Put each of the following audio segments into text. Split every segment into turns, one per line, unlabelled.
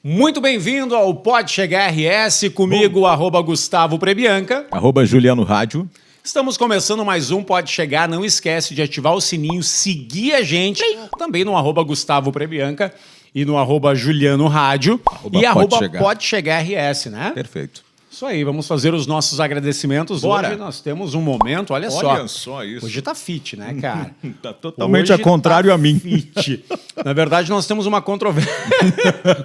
Muito bem-vindo ao Pode Chegar RS, comigo, @Gustavo Prebianca.
@Juliano Rádio.
Estamos começando mais um Pode Chegar. Não esquece de ativar o sininho, seguir a gente, também no @Gustavo Prebianca e no @Juliano Rádio e Pode Chegar RS, né?
Perfeito.
Isso aí, vamos fazer os nossos agradecimentos.
Bora.
Hoje nós temos um momento, olha só
isso.
Hoje tá fit, né, cara?
Tá totalmente
Hoje
ao contrário a mim.
Fit. Na verdade, nós temos uma controvérsia.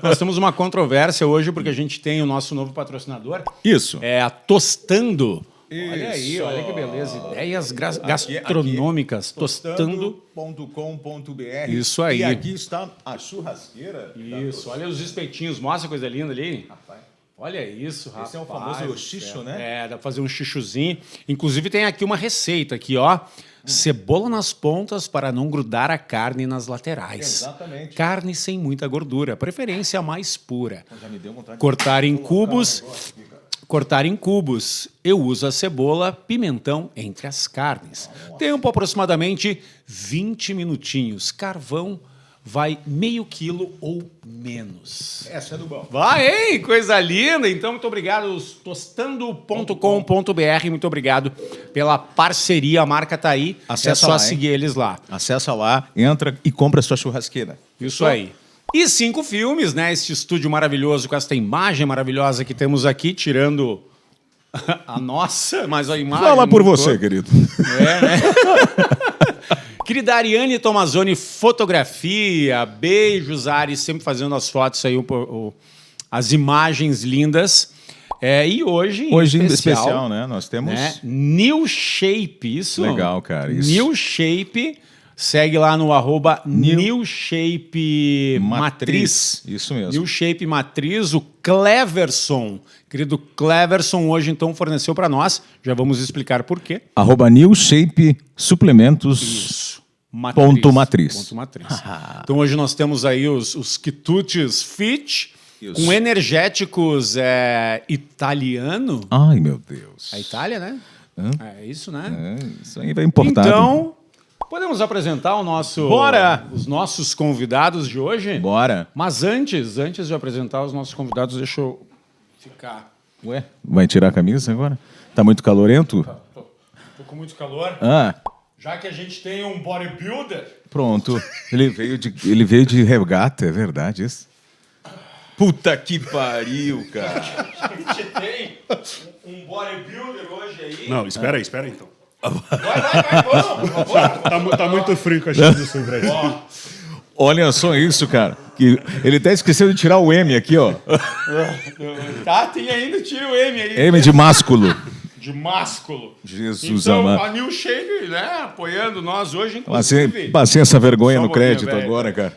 Nós temos uma controvérsia hoje, porque a gente tem o nosso novo patrocinador.
Isso.
É a Tostando.
Isso.
Olha aí, olha que beleza. Ideias gastronômicas.
Tostando.com.br.
Isso aí.
E aqui está a churrasqueira.
Isso, olha os espetinhos. Mostra a coisa linda ali.
Rapaz.
Olha isso, rapaz.
Esse é o famoso xixo, né?
É, dá pra fazer um xixozinho. Inclusive tem aqui uma receita aqui, ó. Cebola nas pontas para não grudar a carne nas laterais.
Exatamente.
Carne sem muita gordura, preferência mais pura.
Já me deu vontade de
Cortar em cubos.
aqui, cara.
Cortar em cubos. Eu uso a cebola, pimentão entre as carnes. Tempo aproximadamente 20 minutinhos. Carvão vai meio quilo ou menos.
Essa é do bom.
Vai, hein? Coisa linda. Então, muito obrigado. Tostando.com.br. Muito obrigado pela parceria. A marca tá aí.
Acessa
é só
lá,
seguir eles lá.
Acessa lá, entra e compra a sua churrasqueira.
Isso aí. E 5 filmes, né? Este estúdio maravilhoso, com esta imagem maravilhosa que temos aqui, tirando a nossa, mas a imagem...
Fala por
não
você,
tô.
querido.
É, né? Querida Ariane Tomazoni, fotografia. Beijos, Ari, sempre fazendo as fotos aí, as imagens lindas. E hoje
Em especial, né? Nós temos...
né? New Shape, isso?
Legal, cara. Isso.
New Shape. Segue lá no New Shape Matriz.
Isso mesmo.
New Shape Matriz, o Cleverson. Querido Cleverson, hoje então forneceu para nós. Já vamos explicar por quê.
@New Shape Suplementos.
Isso.
Ponto matriz.
Ponto matriz. Então hoje nós temos aí os quitutes fit
Isso.
com energéticos italiano.
Ai, meu Deus.
A Itália, né? É isso, né?
Isso aí vai importado.
Então, podemos apresentar
Bora!
os nossos convidados de hoje?
Bora.
Mas antes de apresentar os nossos convidados, deixa eu ficar.
Ué, vai tirar a camisa agora? Tá muito calorento?
Tô com muito calor. Já que a gente tem um bodybuilder.
Pronto. Ele veio de regata, é verdade isso? Puta que pariu, cara.
A gente tem um bodybuilder hoje aí.
Não, espera aí então.
Vai, vamos.
Tá muito frio com a gente do sul, velho.
Olha só isso, cara. Que ele até esqueceu de tirar o M aqui, ó.
Tá, tem ainda, tira o M aí.
M de másculo.
De másculo.
Jesus
então,
amado.
a New Shape, né, apoiando nós hoje,
Passei
inclusive.
essa vergonha
Só um
no
pouquinho,
crédito
velho.
agora, cara.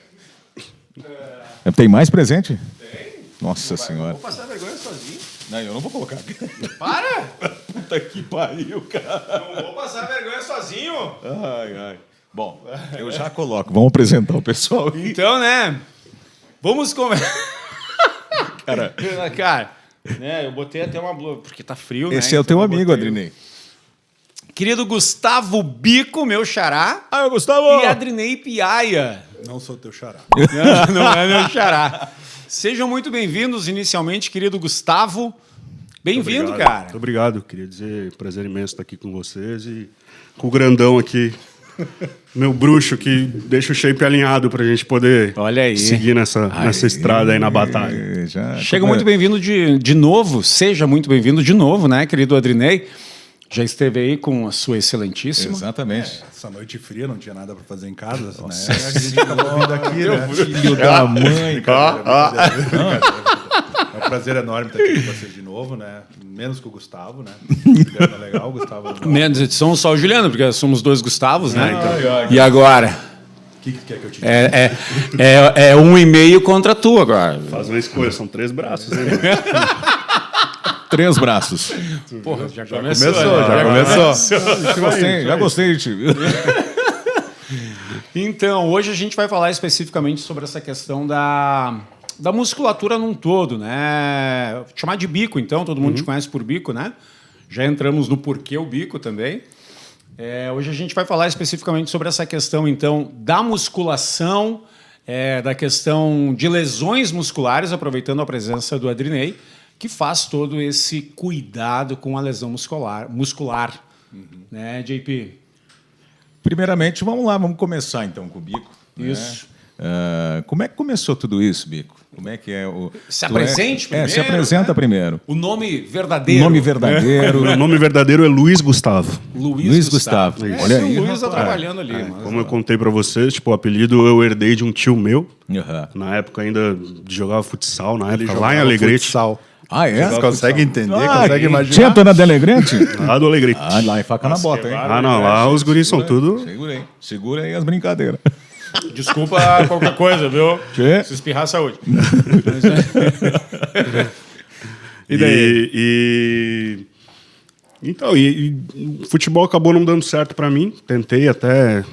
Tem mais presente?
Tem.
Nossa senhora.
Vou passar vergonha sozinho.
Não, eu não vou colocar.
Para!
Puta que pariu, cara.
Não vou passar vergonha sozinho.
Ai. Bom, eu já coloco. Vamos apresentar o pessoal aí.
Então, né? Vamos conversar.
Cara,
Cara, né? Eu botei até uma blusa, porque tá frio, né?
esse é o
Então
teu
eu
amigo,
botei.
Adrinei.
Querido Gustavo Bico, meu xará.
Gustavo!
E Adrinei Piaia.
Não sou teu xará.
Não é meu xará. Sejam muito bem-vindos inicialmente, querido Gustavo. Bem-vindo,
Obrigado.
cara.
Muito obrigado. Queria dizer, prazer imenso estar aqui com vocês e com o grandão aqui. Meu bruxo que deixa o shape alinhado pra gente poder
Olha aí.
seguir nessa estrada aí na batalha.
Chega muito bem-vindo de novo, seja muito bem-vindo de novo, né, querido Adrinei? Já esteve aí com a sua excelentíssima.
Exatamente.
Essa noite fria, não tinha nada para fazer em casa, né? A gente acabou vindo aqui, né?
Filho da mãe, cara.
É um prazer enorme estar aqui com vocês de novo, né? Menos que o Gustavo, né? Tá legal, o Gustavo.
Menos edição só o Juliano, porque somos dois Gustavos, né?
então.
E agora?
O que quer que eu te diga?
É 1,5 contra tu agora.
Faz uma escolha, são 3 braços, né?
3 braços.
Porra, já
Começou, já começou.
Já gostei de ti.
Então, hoje a gente vai falar especificamente sobre essa questão da musculatura num todo, né? Vou chamar de bico, então, todo mundo te conhece por bico, né? Já entramos no porquê o bico também. Hoje a gente vai falar especificamente sobre essa questão, então, da musculação da questão de lesões musculares, aproveitando a presença do Adrinei, que faz todo esse cuidado com a lesão muscular. Né, JP?
Primeiramente, vamos lá, vamos começar então com o Bico.
Isso.
Como é que começou tudo isso, Bico? Como é que é o...
Se apresente primeiro.
se apresenta
né?
primeiro.
O nome verdadeiro.
O nome verdadeiro.
Meu nome verdadeiro é Luiz Gustavo.
Luiz Gustavo.
Olha
Olha aí.
O Luiz está
rapaz.
trabalhando ali. Mas,
Como eu contei pra vocês, tipo, o apelido eu herdei de um tio meu.
Aham.
Na época ainda jogava futsal, na época lá
Jogava
em Alegrete.
futsal.
Ah, é?
Vocês conseguem entender?
Ah,
Conseguem imaginar?
tinha Dona Delegrante?
Lá do Alegrete.
Ah, lá é faca na bota, hein?
Ah, não, lá os guris são tudo...
Segura aí as brincadeiras.
Desculpa qualquer coisa, viu?
Tchê.
Se espirrar, saúde.
E daí? Então, o futebol acabou não dando certo pra mim. Tentei até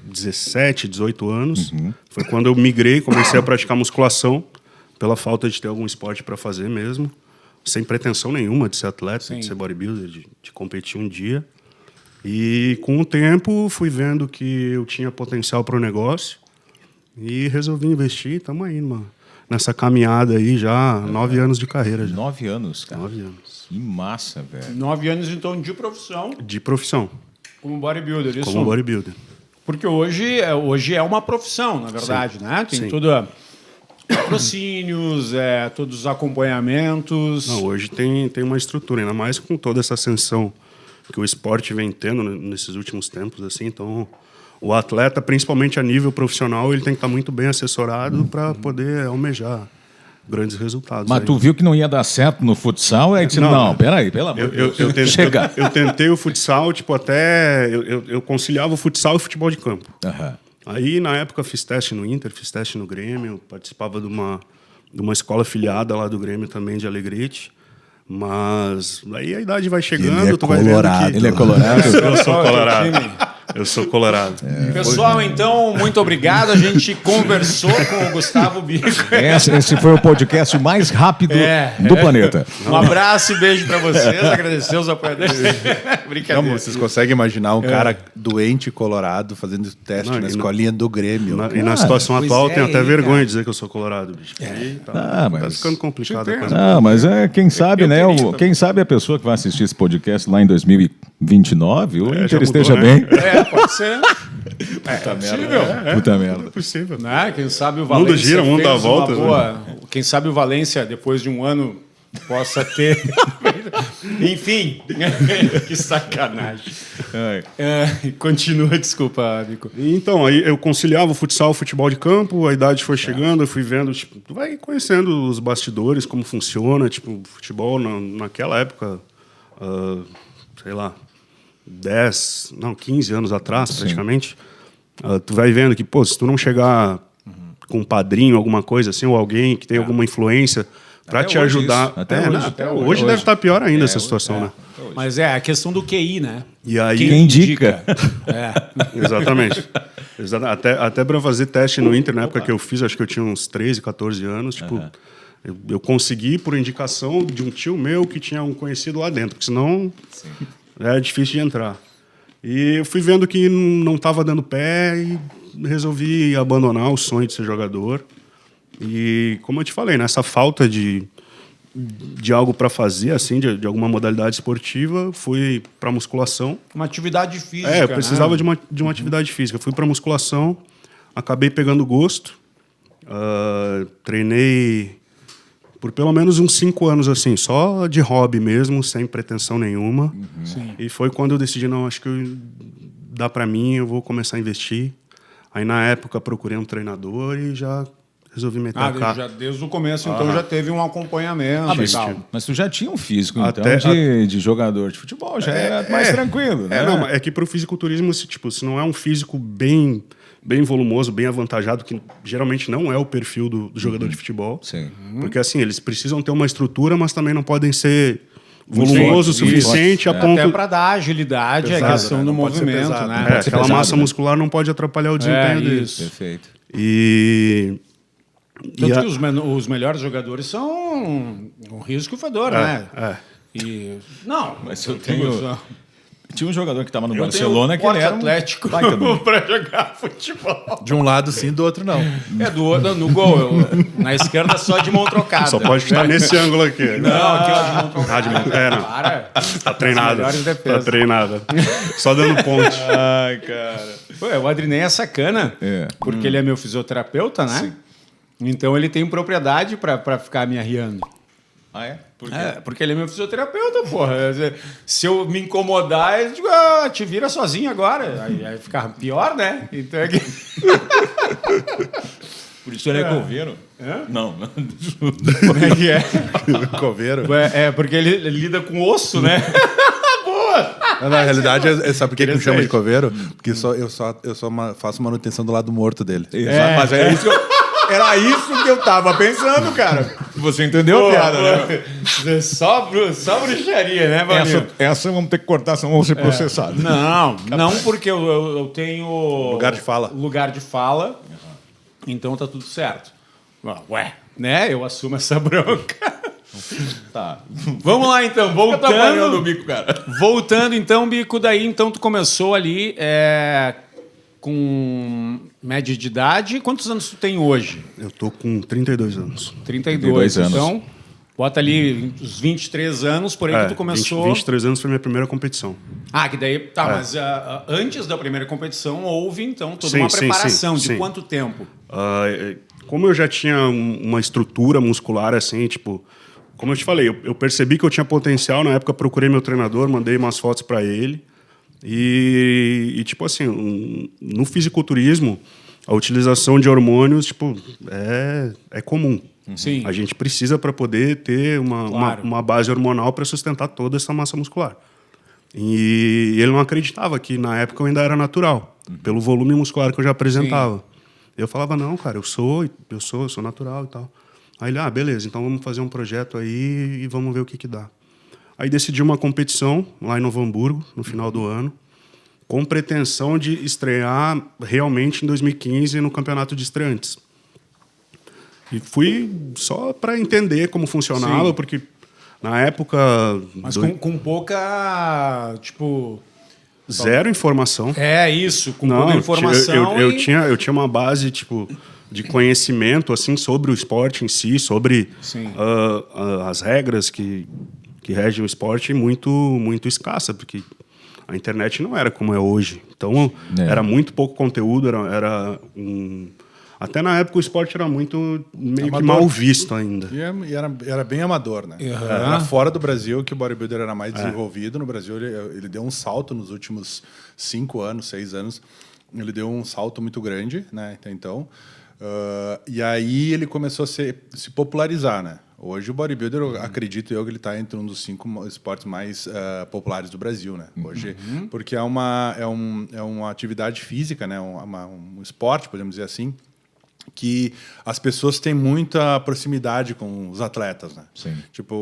17, 18 anos. Foi quando eu migrei, comecei a praticar musculação, pela falta de ter algum esporte pra fazer mesmo. Sem pretensão nenhuma de ser atleta,
Sim.
de ser bodybuilder, de competir um dia. E com o tempo fui vendo que eu tinha potencial para o negócio e resolvi investir. Estamos aí nessa caminhada aí já, 9 anos de carreira. Já.
9 anos, cara.
9 anos.
Que massa, velho.
9 anos, então, de profissão
De profissão,
como bodybuilder. Isso.
como bodybuilder.
Porque hoje é uma profissão, na verdade, né? Tem
Sim.
tudo patrocínios, todos os acompanhamentos.
Não, hoje tem uma estrutura, ainda mais com toda essa ascensão que o esporte vem tendo nesses últimos tempos, assim. Então, o atleta, principalmente a nível profissional, ele tem que estar muito bem assessorado para poder almejar grandes resultados.
Mas
aí.
tu viu que não ia dar certo no futsal, aí disse, não, peraí, pelo amor de Deus. Chega.
Eu tentei o futsal, tipo, até... Eu conciliava o futsal e o futebol de campo.
Aham.
Aí, na época, fiz teste no Inter, fiz teste no Grêmio, participava de uma escola filiada lá do Grêmio também, de Alegrete. Mas aí a idade vai chegando,
Ele é
tu vai vendo
colorado,
que...
ele é colorado.
Eu sou colorado. Eu sou colorado.
Pessoal, então, muito obrigado. A gente conversou com o Gustavo Bico.
Esse foi o podcast mais rápido do planeta.
Um abraço e beijo para vocês. Agradecer os apoiadores. Brincadeira.
Não, vocês conseguem imaginar um cara doente, colorado, fazendo teste
Não,
na
e
escolinha do Grêmio.
E na situação
pois
atual,
é,
tenho até
aí,
vergonha
cara.
de dizer que eu sou colorado, bicho. Aí
Ah,
tá
mas-
ficando complicado a coisa.
Não, mas quem sabe, né?
teria
Quem sabe a pessoa que vai assistir esse podcast lá em 2029, o Inter
já
esteja
mudou, né?
bem.
Pode ser. Puta merda.
Puta merda.
É possível.
Né? Quem sabe o Valência
gira, o mundo
fez
dá voltas,
uma boa... Quem sabe o Valência, depois de um ano, possa ter... Enfim, que sacanagem. Continua, desculpa, Bico.
Então, aí eu conciliava o futsal, o futebol de campo, a idade foi chegando, eu fui vendo, tipo, tu vai conhecendo os bastidores, como funciona, tipo, futebol naquela época, sei lá, 15 anos atrás, praticamente, tu vai vendo que, pô, se tu não chegar com um padrinho, alguma coisa assim, ou alguém que tem alguma influência para
Até
te
hoje
ajudar...
isso. Até hoje.
Até hoje deve estar pior ainda essa situação, né?
Mas a questão do QI, né?
E aí...
Quem indica?
Exatamente. Até para fazer teste no Inter, na época que eu fiz, acho que eu tinha uns 13, 14 anos, tipo, eu consegui por indicação de um tio meu que tinha um conhecido lá dentro, porque senão era difícil de entrar. E eu fui vendo que não estava dando pé e resolvi abandonar o sonho de ser jogador. E, como eu te falei, nessa falta de algo para fazer, assim, de alguma modalidade esportiva, fui para musculação.
Uma atividade física,
Eu precisava
né?
de uma atividade física. Fui para musculação, acabei pegando gosto, treinei por pelo menos uns 5 anos, assim, só de hobby mesmo, sem pretensão nenhuma. E foi quando eu decidi, não, acho que dá para mim, eu vou começar a investir. Aí, na época, procurei um treinador e já resolvi meter a cara.
Já desde o começo, então, já teve um acompanhamento e tal.
Mas tu já tinha um físico,
Até-
então, de jogador de futebol, já era mais tranquilo, né?
Não, é que pro fisiculturismo, se não é um físico bem volumoso, bem avantajado, que geralmente não é o perfil do jogador de futebol.
Sim.
Porque, assim, eles precisam ter uma estrutura, mas também não podem ser volumoso o suficiente a ponto...
Até para dar agilidade, a
Exato,
questão
né?
do
Não pode ser
movimento,
pesado,
né?
aquela
pesado,
massa
né?
muscular não pode atrapalhar o desempenho deles.
isso.
Perfeito.
E
Tanto
a-
que os melhores jogadores são um risco fedor, né?
é.
E... Não,
Mas eu tenho- Tinha um jogador que estava no
Eu
Barcelona
tenho
que ele era
Atlético
baita do-
para jogar futebol.
De um lado sim, do outro não.
É do outro, no gol. Na esquerda só de mão trocada.
Só pode estar nesse ângulo aqui.
Não, aqui ó, de mão trocada.
De mão- é, não.
Para.
Tá treinado.
melhores
Tá
defesas.
treinado. Só dando ponte.
Ai, cara.
Pô, o Adrinei é sacana,
É.
porque ele é meu fisioterapeuta, né? Então ele tem propriedade para ficar me arriando.
Ah, é? Por quê?
É, porque ele é meu fisioterapeuta, porra. Se eu me incomodar, eu digo, te vira sozinho agora. Aí vai ficar pior, né? Então é que...
Por isso ele é coveiro? Não, não.
Como é que é?
Coveiro.
É, porque ele lida com osso, né? Boa!
Na realidade, sabe por que me chama de coveiro? Porque eu só faço manutenção do lado morto dele.
Exato, mas é isso que era isso que eu tava pensando, cara. Você entendeu a piada, né?
Só bruxaria, né, Valinho?
Essa vamos ter que cortar, senão vamos ser processados.
Não, porque eu tenho...
Lugar de fala.
Lugar de fala, então tá tudo certo. Ué, né? Eu assumo essa bronca.
Tá.
Vamos lá, então.
Trabalhando o bico, cara.
Voltando, então, Bico, daí então tu começou ali com média de idade. Quantos anos tu tem hoje?
Eu tô com 32 anos.
32
anos.
Então, bota ali uns 23 anos, por aí que tu começou...
23 anos foi minha primeira competição.
Ah, que daí... Tá, mas antes da primeira competição houve, então, toda
Sim,
uma
sim,
preparação.
sim,
De
sim.
quanto tempo?
Como eu já tinha uma estrutura muscular assim, tipo... Como eu te falei, eu percebi que eu tinha potencial. Na época, procurei meu treinador, mandei umas fotos para ele. E, tipo assim, no fisiculturismo, a utilização de hormônios, tipo, é comum.
Sim.
A gente precisa para poder ter
Claro.
uma base hormonal para sustentar toda essa massa muscular. E ele não acreditava que, na época, eu ainda era natural, pelo volume muscular que eu já apresentava. Eu falava, não, cara, eu sou natural e tal. Aí ele, beleza, então vamos fazer um projeto aí e vamos ver o que dá. Aí decidi uma competição lá em Novo Hamburgo, no final do ano, com pretensão de estrear realmente em 2015 no Campeonato de Estreantes. E fui só para entender como funcionava, porque na época...
Mas com pouca, tipo...
Zero informação.
É isso, com
Não,
pouca informação.
eu tinha uma base, tipo, de conhecimento assim, sobre o esporte em si, sobre as regras que regem o esporte muito, muito escassa, porque a internet não era como é hoje. Então, era muito pouco conteúdo, até na época o esporte era muito meio
Amador.
que mal visto ainda.
E era bem amador, né? Era fora do Brasil que o bodybuilder era mais desenvolvido. No Brasil, ele deu um salto nos últimos 5 anos, 6 anos. Ele deu um salto muito grande, né? Então, e aí ele começou a se popularizar, né? Hoje o bodybuilder, acredito eu, que ele está entre um dos 5 esportes mais populares do Brasil, né? Hoje, porque é uma atividade física, né? Um esporte, podemos dizer assim, que as pessoas têm muita proximidade com os atletas, né?
Sim.
Tipo,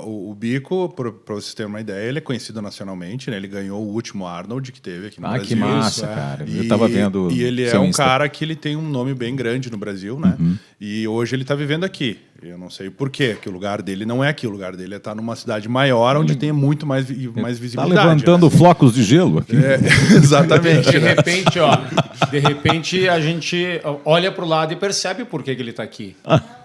o Bico, para vocês terem uma ideia, ele é conhecido nacionalmente, né? Ele ganhou o último Arnold que teve aqui no Brasil.
Que massa, cara. Eu tava vendo.
E ele é
seu
um
Insta.
cara que ele tem um nome bem grande no Brasil, né? E hoje ele está vivendo aqui. Eu não sei por quê, que o lugar dele não é aqui. O lugar dele é estar numa cidade maior, onde tem muito mais visibilidade.
Tá levantando flocos de gelo aqui.
Exatamente.
De repente a gente olha pro lado e percebe por que ele tá aqui.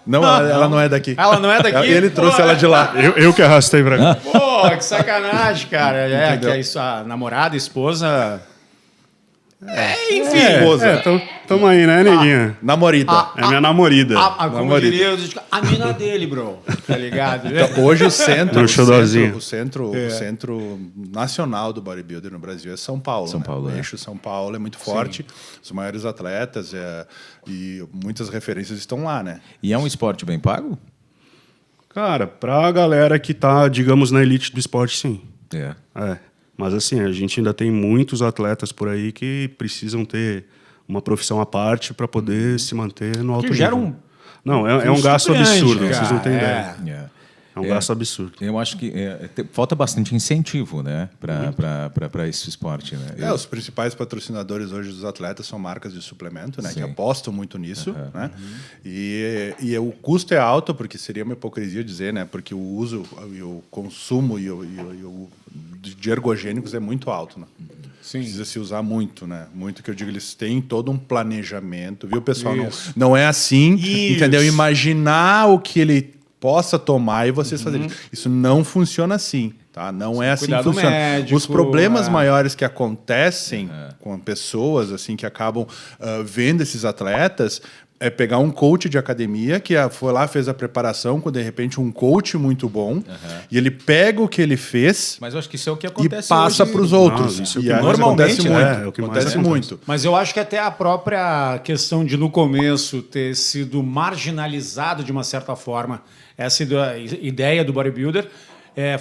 Não, ela não é daqui.
Ela não é daqui?
Ele trouxe ela de lá.
Eu que arrastei pra cá.
Pô, que sacanagem, cara. Que é isso, a namorada, a esposa... enfim.
Tamo aí, né, neguinha?
Namorida.
É minha namorida.
Como
namorida.
diria, eu digo, a mina dele, bro. Tá ligado?
Então, hoje o centro
Xodózinho.
o centro nacional do bodybuilder no Brasil é São Paulo.
São Paulo,
O eixo São Paulo é muito forte. Os maiores atletas e muitas referências estão lá, né?
E é um esporte bem pago?
Cara, pra galera que tá, digamos, na elite do esporte, sim.
É.
Mas assim, a gente ainda tem muitos atletas por aí que precisam ter uma profissão à parte para poder se manter no alto
Que gera
nível.
um
Não, é um gasto
grande,
absurdo,
cara.
vocês não têm ideia. É um gasto absurdo.
Eu acho que falta bastante incentivo, né, para esse esporte, né?
Os principais patrocinadores hoje dos atletas são marcas de suplemento, né, que apostam muito nisso, né? E o custo é alto, porque seria uma hipocrisia dizer, né, porque o uso e o consumo de ergogênicos é muito alto, né?
Sim.
Precisa se usar muito, né? Muito que eu digo, eles têm todo um planejamento, viu, pessoal? Não é assim, entendeu? Imaginar o que ele possa tomar e vocês fazerem isso. Isso não funciona assim, tá? Não é assim que funciona.
Médico,
os problemas maiores que acontecem com pessoas assim que acabam vendo esses atletas é pegar um coach de academia que foi lá, fez a preparação com, de repente, um coach muito bom e ele pega o que ele fez
Mas eu acho que isso é o que
e
acontece
passa para os outros.
isso é o
E
que
aí
mais
acontece
acontece,
muito.
é o que mais
Acontece
acontece.
muito.
Mas eu acho que até a própria questão de, no começo, ter sido marginalizado de uma certa forma, essa ideia do bodybuilder,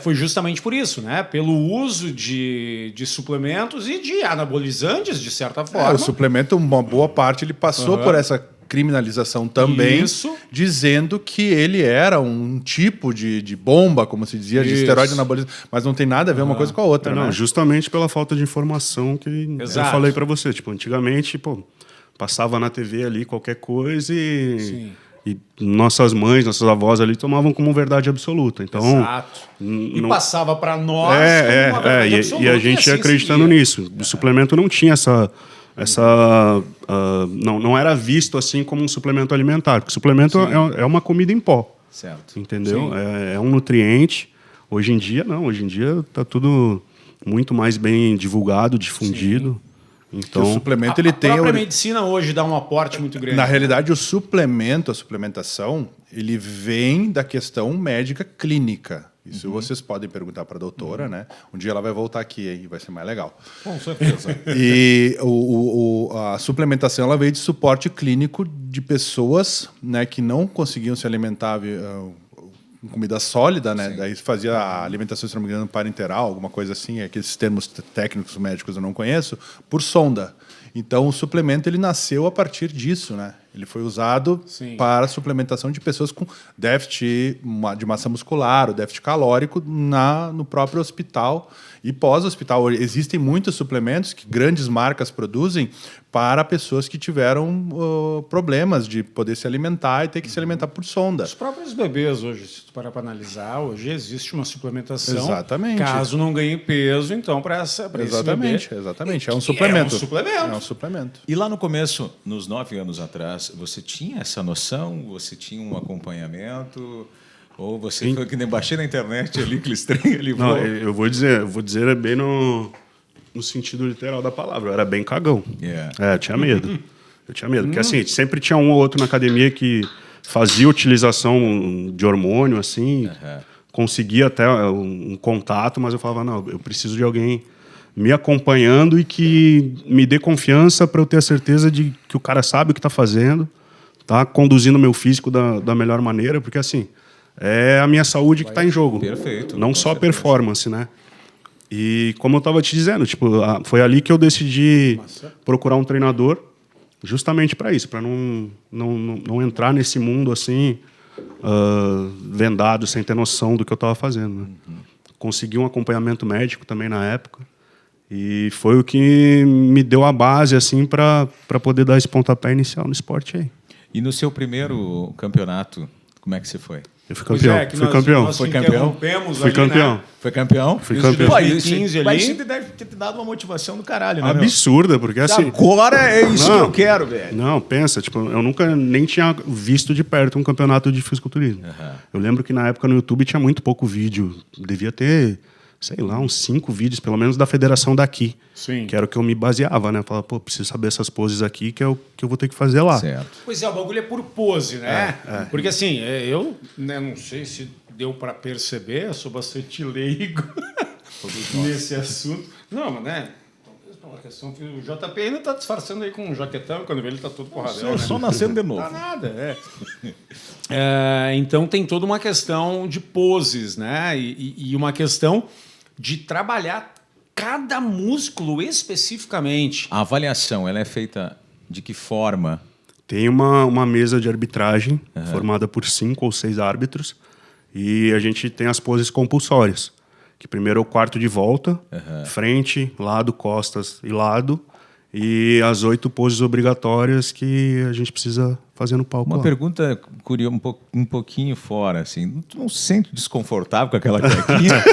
foi justamente por isso, né? Pelo uso de suplementos e de anabolizantes, de certa forma.
O suplemento, uma boa parte, ele passou por essa criminalização também, dizendo que ele era um tipo de bomba, como se dizia, de esteroide anabolizante, mas não tem nada a ver uma coisa com a outra, né?
Justamente pela falta de informação que
Exato.
eu falei para você. Tipo, antigamente, passava na TV ali qualquer coisa e nossas mães, nossas avós ali tomavam como verdade absoluta. Então,
Exato. E passava para nós como uma verdade absoluta,
e a gente ia acreditando nisso. O suplemento não tinha não era visto assim como um suplemento alimentar, porque suplemento é uma comida em pó.
Certo.
Entendeu? É um nutriente. Hoje em dia, não. Hoje em dia está tudo muito mais bem divulgado, difundido. Então,
o suplemento, ele tem...
A própria medicina hoje dá um aporte muito grande.
Na realidade, o suplemento, a suplementação, ele vem da questão médica clínica. Isso vocês podem perguntar para a doutora, né? Um dia ela vai voltar aqui e vai ser mais legal.
Com certeza.
E a suplementação, ela veio de suporte clínico de pessoas, né, que não conseguiam se alimentar com comida sólida, né? Daí fazia a alimentação, se não me engano, parenteral, alguma coisa assim, aqueles termos técnicos médicos eu não conheço, por sonda. Então, o suplemento, ele nasceu a partir disso, né? Ele foi usado para a suplementação de pessoas com déficit de massa muscular, ou déficit calórico no próprio hospital e pós-hospital. Existem muitos suplementos que grandes marcas produzem para pessoas que tiveram problemas de poder se alimentar e ter que se alimentar por sonda.
Os próprios bebês hoje, se tu parar para analisar, hoje existe uma suplementação.
Exatamente.
Caso não ganhe peso, então, para esse bebê.
Exatamente. É um suplemento.
É um suplemento.
E lá no começo, nos 9 anos atrás, você tinha essa noção? Você tinha um acompanhamento? Ou você foi que nem baixei na internet ali, clistrei ali?
Não, eu vou dizer bem no sentido literal da palavra. Eu era bem cagão. Eu tinha medo. Porque assim, sempre tinha um ou outro na academia que fazia utilização de hormônio, assim, conseguia até um contato, mas eu falava, não, eu preciso de alguém me acompanhando e que me dê confiança para eu ter a certeza de que o cara sabe o que está fazendo, tá conduzindo o meu físico da melhor maneira, porque assim, é a minha saúde que está em jogo.
Perfeito.
Não só a performance, né? E como eu estava te dizendo, tipo, foi ali que eu decidi procurar um treinador justamente para isso, para não entrar nesse mundo assim, vendado, sem ter noção do que eu estava fazendo. Né? Consegui um acompanhamento médico também na época. E foi o que me deu a base assim para poder dar esse pontapé inicial no esporte aí.
E no seu primeiro campeonato, como é que você foi?
Eu fui campeão. Fui campeão.
Nós
Foi campeão?
Fui campeão.
Foi campeão?
Fui campeão.
Pô,
2015 ali.
Mas isso deve ter te dado uma motivação do caralho, né?
Absurda, porque assim...
Agora é isso que eu quero, velho.
Não, pensa, tipo, eu nunca nem tinha visto de perto um campeonato de fisiculturismo. Eu lembro que na época no YouTube tinha muito pouco vídeo. Devia ter, sei lá, uns 5 vídeos, pelo menos da federação daqui.
Sim.
Que era o que eu me baseava, né? Falava, pô, preciso saber essas poses aqui que é o que eu vou ter que fazer lá.
Certo.
Pois é, o bagulho é por pose, né? Porque assim, eu não sei se deu para perceber, eu sou bastante leigo nesse assunto. Não, mas né? Uma questão que o JP ainda está disfarçando aí com um jaquetão, quando vê ele está todo porradão. Né?
Só nascendo de novo.
Não tá nada, então tem toda uma questão de poses, né? E uma questão de trabalhar cada músculo especificamente.
A avaliação, ela é feita de que forma?
Tem uma mesa de arbitragem formada por 5 ou 6 árbitros E a gente tem as poses compulsórias, que primeiro é o quarto de volta, frente, lado, costas e lado, e as 8 poses obrigatórias que a gente precisa fazer no palco.
Uma
lá.
pergunta curiosa, um pouquinho fora, assim. Tu não se sente desconfortável com aquela cuequinha?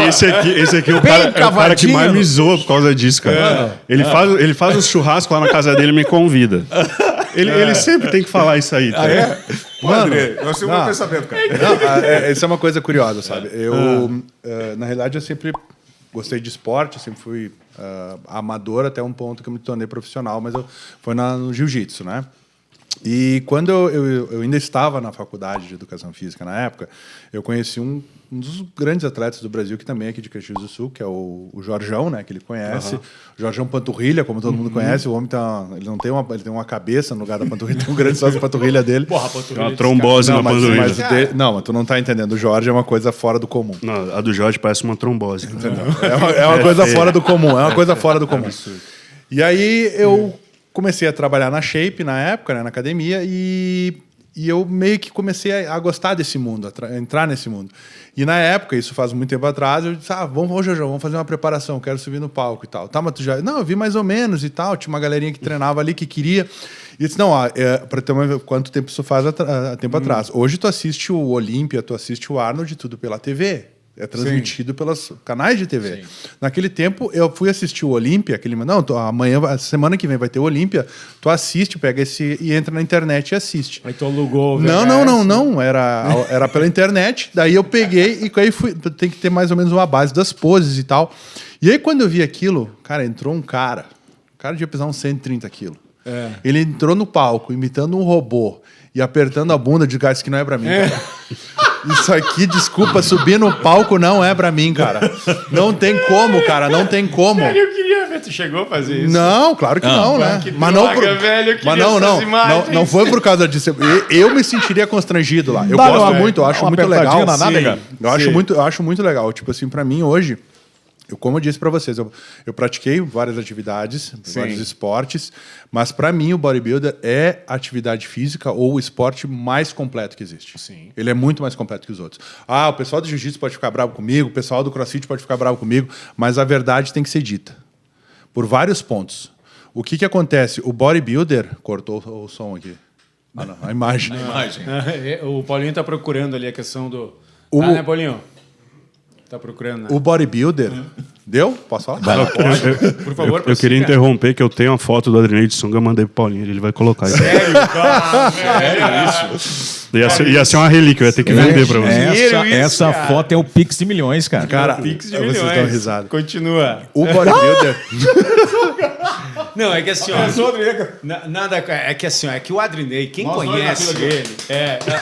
Esse aqui é o
Bem
cara que
cavadinho.
mais me zoa por causa disso, cara. Ele faz os churrascos lá na casa dele e me convida. Ele sempre tem que falar isso aí. Tá?
Mano,
nós temos um pensamento, cara.
Não, isso é uma coisa curiosa, sabe? Eu, na realidade, eu sempre gostei de esporte, sempre fui amador até um ponto que eu me tornei profissional, mas foi no jiu-jitsu, né? E quando eu ainda estava na faculdade de Educação Física, na época, eu conheci um dos grandes atletas do Brasil, que também é aqui de Caxias do Sul, que é o Jorjão, né? Que ele conhece. O Jorjão Panturrilha, como todo mundo conhece. O homem ele tem uma cabeça no lugar da panturrilha, tem um grande sócio da panturrilha dele.
Porra, a panturrilha
Tem uma
desse
trombose na
Não,
panturrilha.
mas tu não tá entendendo. O Jorge é uma coisa fora do comum.
Não, a do Jorge parece uma trombose.
É uma coisa fora do comum. É uma coisa fora do comum. E aí eu comecei a trabalhar na Shape na época, né, na academia, e eu meio que comecei a gostar desse mundo, a entrar nesse mundo. E na época, isso faz muito tempo atrás, eu disse, vamos, Jorge, vamos fazer uma preparação, quero subir no palco e tal. Tá, mas tu já... Não, eu vi mais ou menos e tal, tinha uma galerinha que treinava ali, que queria. E eu disse, não, para ter uma... quanto tempo isso faz tempo atrás. Hoje tu assiste o Olímpia, tu assiste o Arnold, tudo pela TV. É transmitido pelos canais de TV. Sim. Naquele tempo, eu fui assistir o Olímpia, amanhã, semana que vem vai ter o Olímpia, tu assiste, pega esse e entra na internet e assiste.
Aí tu alugou.
Não. Era pela internet, daí eu peguei e aí tem que ter mais ou menos uma base das poses e tal. E aí, quando eu vi aquilo, cara, entrou um cara. O cara devia pesar uns 130 quilos. Ele entrou no palco, imitando um robô e apertando a bunda de gás que não é pra mim, cara. Isso aqui, desculpa, subir no palco não é pra mim, cara. Não tem como, cara, não tem como.
Velho, eu queria ver, tu chegou a fazer isso?
Não, claro que não, né?
Que
Mas
droga,
não,
velho, eu queria
mas não,
essas imagens.
não foi por causa disso. Eu me sentiria constrangido lá. Eu gosto muito, eu acho muito legal.
Na nádega.
Eu acho muito legal. Tipo assim, pra mim hoje, como eu disse pra vocês, eu pratiquei várias atividades, vários esportes, mas pra mim o bodybuilder é a atividade física ou o esporte mais completo que existe.
Sim.
Ele é muito mais completo que os outros. O pessoal do jiu-jitsu pode ficar bravo comigo, o pessoal do crossfit pode ficar bravo comigo, mas a verdade tem que ser dita. Por vários pontos. O que acontece? O bodybuilder... Cortou o som aqui. Não, a imagem.
O Paulinho tá procurando ali a questão do... né, Paulinho? Tá procurando, né?
O bodybuilder... Deu? Posso falar?
Por favor,
Eu queria interromper que eu tenho uma foto do Adriano de sunga, mandei pro Paulinho, ele vai colocar isso.
Sério? Sério isso?
Ia ser uma relíquia, eu ia ter que vender pra você.
Essa foto é o Pix de milhões, cara.
Cara,
Pix de
vocês
milhões.
dão risada.
Continua.
O bodybuilder...
Não, é que assim, ó... Nada... É que assim, ó, é que o Adrinei, quem conhece ele...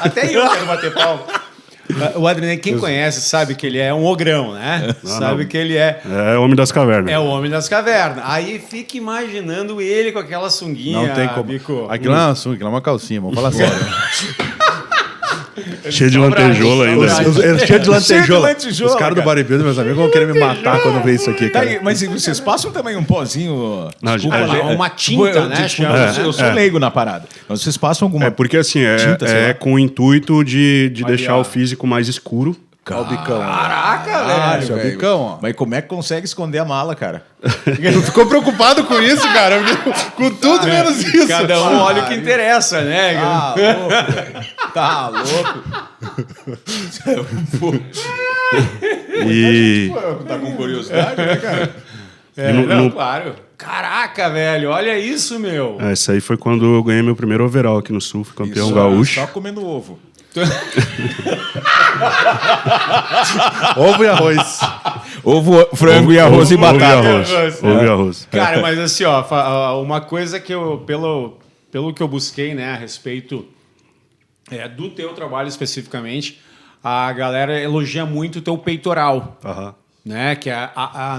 Até eu quero bater palma. O Adrinei, quem conhece, sabe que ele é um ogrão, né? Sabe que ele é...
É o Homem das Cavernas.
É o Homem das Cavernas. Aí fica imaginando ele com aquela sunguinha,
Não tem como.
Bico.
Aquilo não é uma sunga, aquilo é uma calcinha, vamos falar sério.
Cheio de lantejola ainda.
Cheio de lantejola.
lantejola,
Os caras do
cara.
bodybuilder, meus amigos, vão querer me matar quando ver isso aqui,
Tá
cara.
aí, mas vocês passam também um pozinho...
Não,
Desculpa,
uma tinta, né?
Eu sou leigo na parada. Mas vocês passam alguma...
É porque assim,
Tinta, sei lá.
com o intuito de deixar o físico mais escuro.
Olha o bicão.
Caraca,
Esse é o
velho.
bicão, ó.
Mas como é que consegue esconder a mala, cara?
Tu ficou preocupado com isso, cara? Com tudo menos isso.
Cada um olha o que interessa, né?
Tá louco, velho. Tá louco.
E
Tá com curiosidade, né, cara?
Claro. Caraca, velho, olha isso, meu.
essa aí foi quando eu ganhei meu primeiro overall aqui no Sul, fui campeão gaúcho.
Só comendo ovo.
Ovo e arroz.
Ovo, frango e arroz e batata.
Ovo e arroz.
Cara, mas assim, ó, uma coisa que eu, pelo que eu busquei, né, a respeito do teu trabalho especificamente, a galera elogia muito o teu peitoral, né, que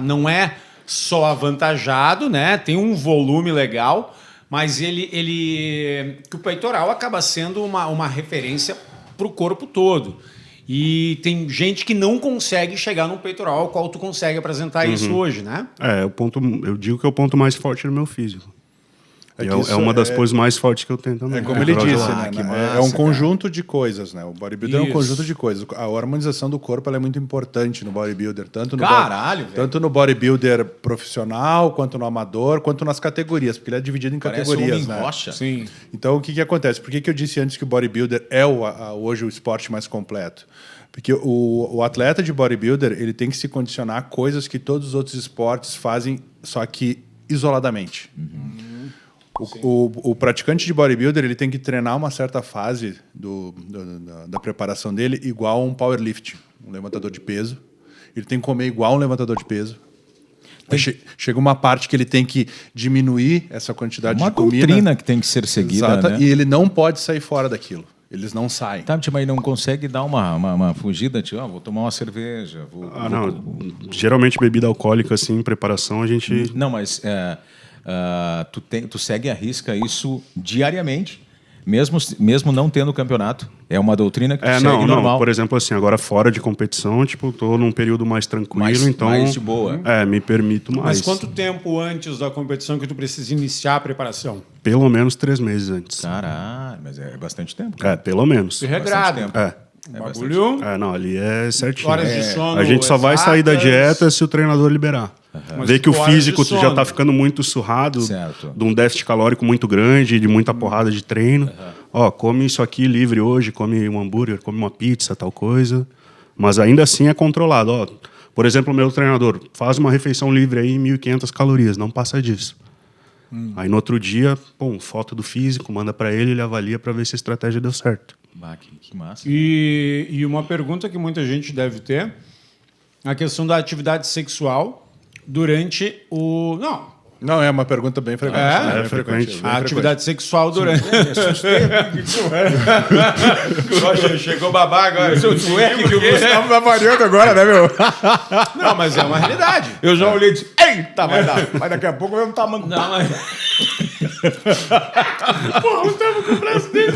não é só avantajado, né, tem um volume legal, mas que o peitoral acaba sendo uma referência para o corpo todo. E tem gente que não consegue chegar num peitoral ao qual tu consegue apresentar isso hoje, né?
Eu digo que é o ponto mais forte do meu físico. E
que isso
é uma das poses mais fortes que eu tenho também.
É como ele
natural de
disse,
lá.
né?
que
É
massa,
um conjunto de coisas, né? O bodybuilder é um
Isso.
conjunto de coisas. A harmonização do corpo ela é muito importante no bodybuilder,
Caralho, velho.
tanto no bodybuilder profissional, quanto no amador, quanto nas categorias, porque ele é dividido em
Parece
categorias,
homem
né?
rocha.
Sim.
Então, o que, que acontece? Por que, que eu disse antes que o bodybuilder é hoje o esporte mais completo? Porque o atleta de bodybuilder ele tem que se condicionar a coisas que todos os outros esportes fazem, só que isoladamente. O praticante de bodybuilder ele tem que treinar uma certa fase da preparação dele igual a um powerlift, um levantador de peso. Ele tem que comer igual um levantador de peso. Chega uma parte que ele tem que diminuir essa quantidade
Uma
de comida.
doutrina que tem que ser seguida,
Exata,
né?
e ele não pode sair fora daquilo. Eles não saem.
Tá, mas não consegue dar uma fugida, tipo, vou tomar uma cerveja.
Geralmente bebida alcoólica, assim, em preparação, a gente...
Não, mas tu segue a risca isso diariamente, mesmo não tendo campeonato. É uma doutrina que tu segue normal.
Não. Por exemplo, assim, agora fora de competição, tipo, tô num período mais tranquilo, então...
mais de boa.
Me permito mais.
Mas quanto tempo antes da competição que tu precisa iniciar a preparação?
Pelo menos 3 meses antes.
Caralho, mas é bastante tempo.
Pelo menos.
Regrado.
tempo.
É.
Bagulho.
Não, ali é certinho.
Horas de sono
A gente só vai sair da
exatas.
dieta se o treinador liberar.
Mas
Vê que o
horas de
físico tu já
sono.
tá ficando muito surrado,
Certo.
de um déficit calórico muito grande, de muita porrada de treino. Ó, come isso aqui livre hoje, come um hambúrguer, come uma pizza, tal coisa. Mas ainda assim é controlado. Ó, por exemplo, o meu treinador faz uma refeição livre aí, 1.500 calorias, não passa disso. Aí no outro dia, foto do físico, manda para ele avalia para ver se a estratégia deu certo.
Bah, que massa.
E uma pergunta que muita gente deve ter, a questão da atividade sexual durante o...
Não, é uma pergunta bem frequente.
É?
É frequente.
A atividade sexual durante... Chegou babá agora.
Tu é que o Gustavo tá variando agora, né, meu?
Não, mas é uma realidade.
Eu já olhei e disse, eita, vai dar. Mas daqui a pouco vai um tamanho.
Não, mas... Porra, eu tava com o braço dele